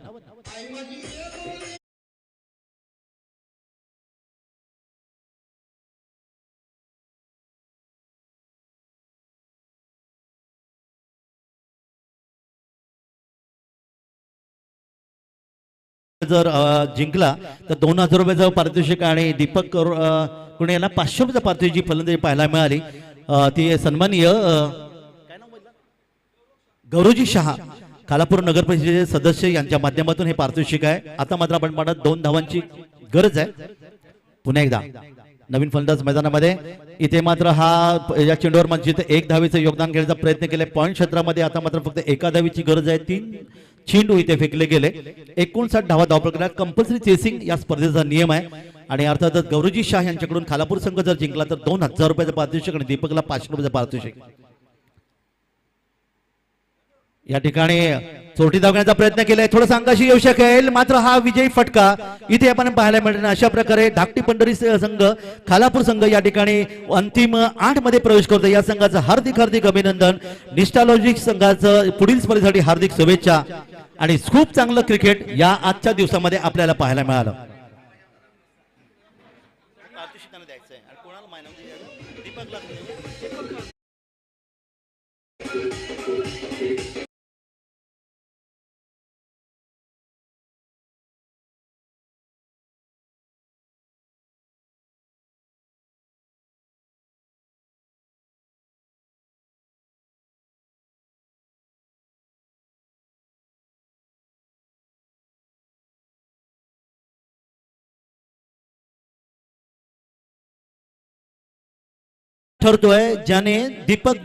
जर जिंकला तर 2000 रुपयाचं पारितोषिक आणि दीपक कुणी यांना 500 रुपयाचं पारितोषिक फलंदाजी पाहायला मिळाली. ती सन्माननीय गौरवजी शहा खालापूर नगर परिषदेचे सदस्य यांच्या माध्यमातून हे पारितोषिक आहे. आता मात्र आपण म्हणत 2 धावांची गरज आहे. पुन्हा एकदा नवीन फलंदाज मैदानामध्ये इथे मात्र हा या चेंडूवर म्हणजे 1 धावेचं योगदान घेण्याचा प्रयत्न केले पॉईंट क्षेत्रामध्ये. आता मात्र फक्त 1 धावेची गरज आहे. 3 चेंडू इथे फेकले गेले. 59 धावा धावपळकाला कंपल्सरी चेसिंग या स्पर्धेचा नियम आहे. आणि अर्थातच गौरवजी शाह यांच्याकडून खालापूर संघ जर जिंकला तर 2000 रुपयाचं पारितोषिक आणि दीपकला 500 रुपयाचं पारितोषिक. या ठिकाणी चोटी धावण्याचा प्रयत्न केलाय थोडं अंगाशी येऊ शकेल मात्र हा विजयी फटका इथे आपण पाहायला मिळेल. अशा प्रकारे धाकटी पंढरी संघ खालापूर संघ या ठिकाणी अंतिम 8 मध्ये प्रवेश करतो. या संघाचं हार्दिक हार्दिक अभिनंदन. निष्ठालॉजिक संघाचं पुढील स्पर्धेसाठी हार्दिक शुभेच्छा आणि खूप चांगलं क्रिकेट या आजच्या दिवसामध्ये आपल्याला पाहायला मिळालं. ठरतोय ज्याने दीपक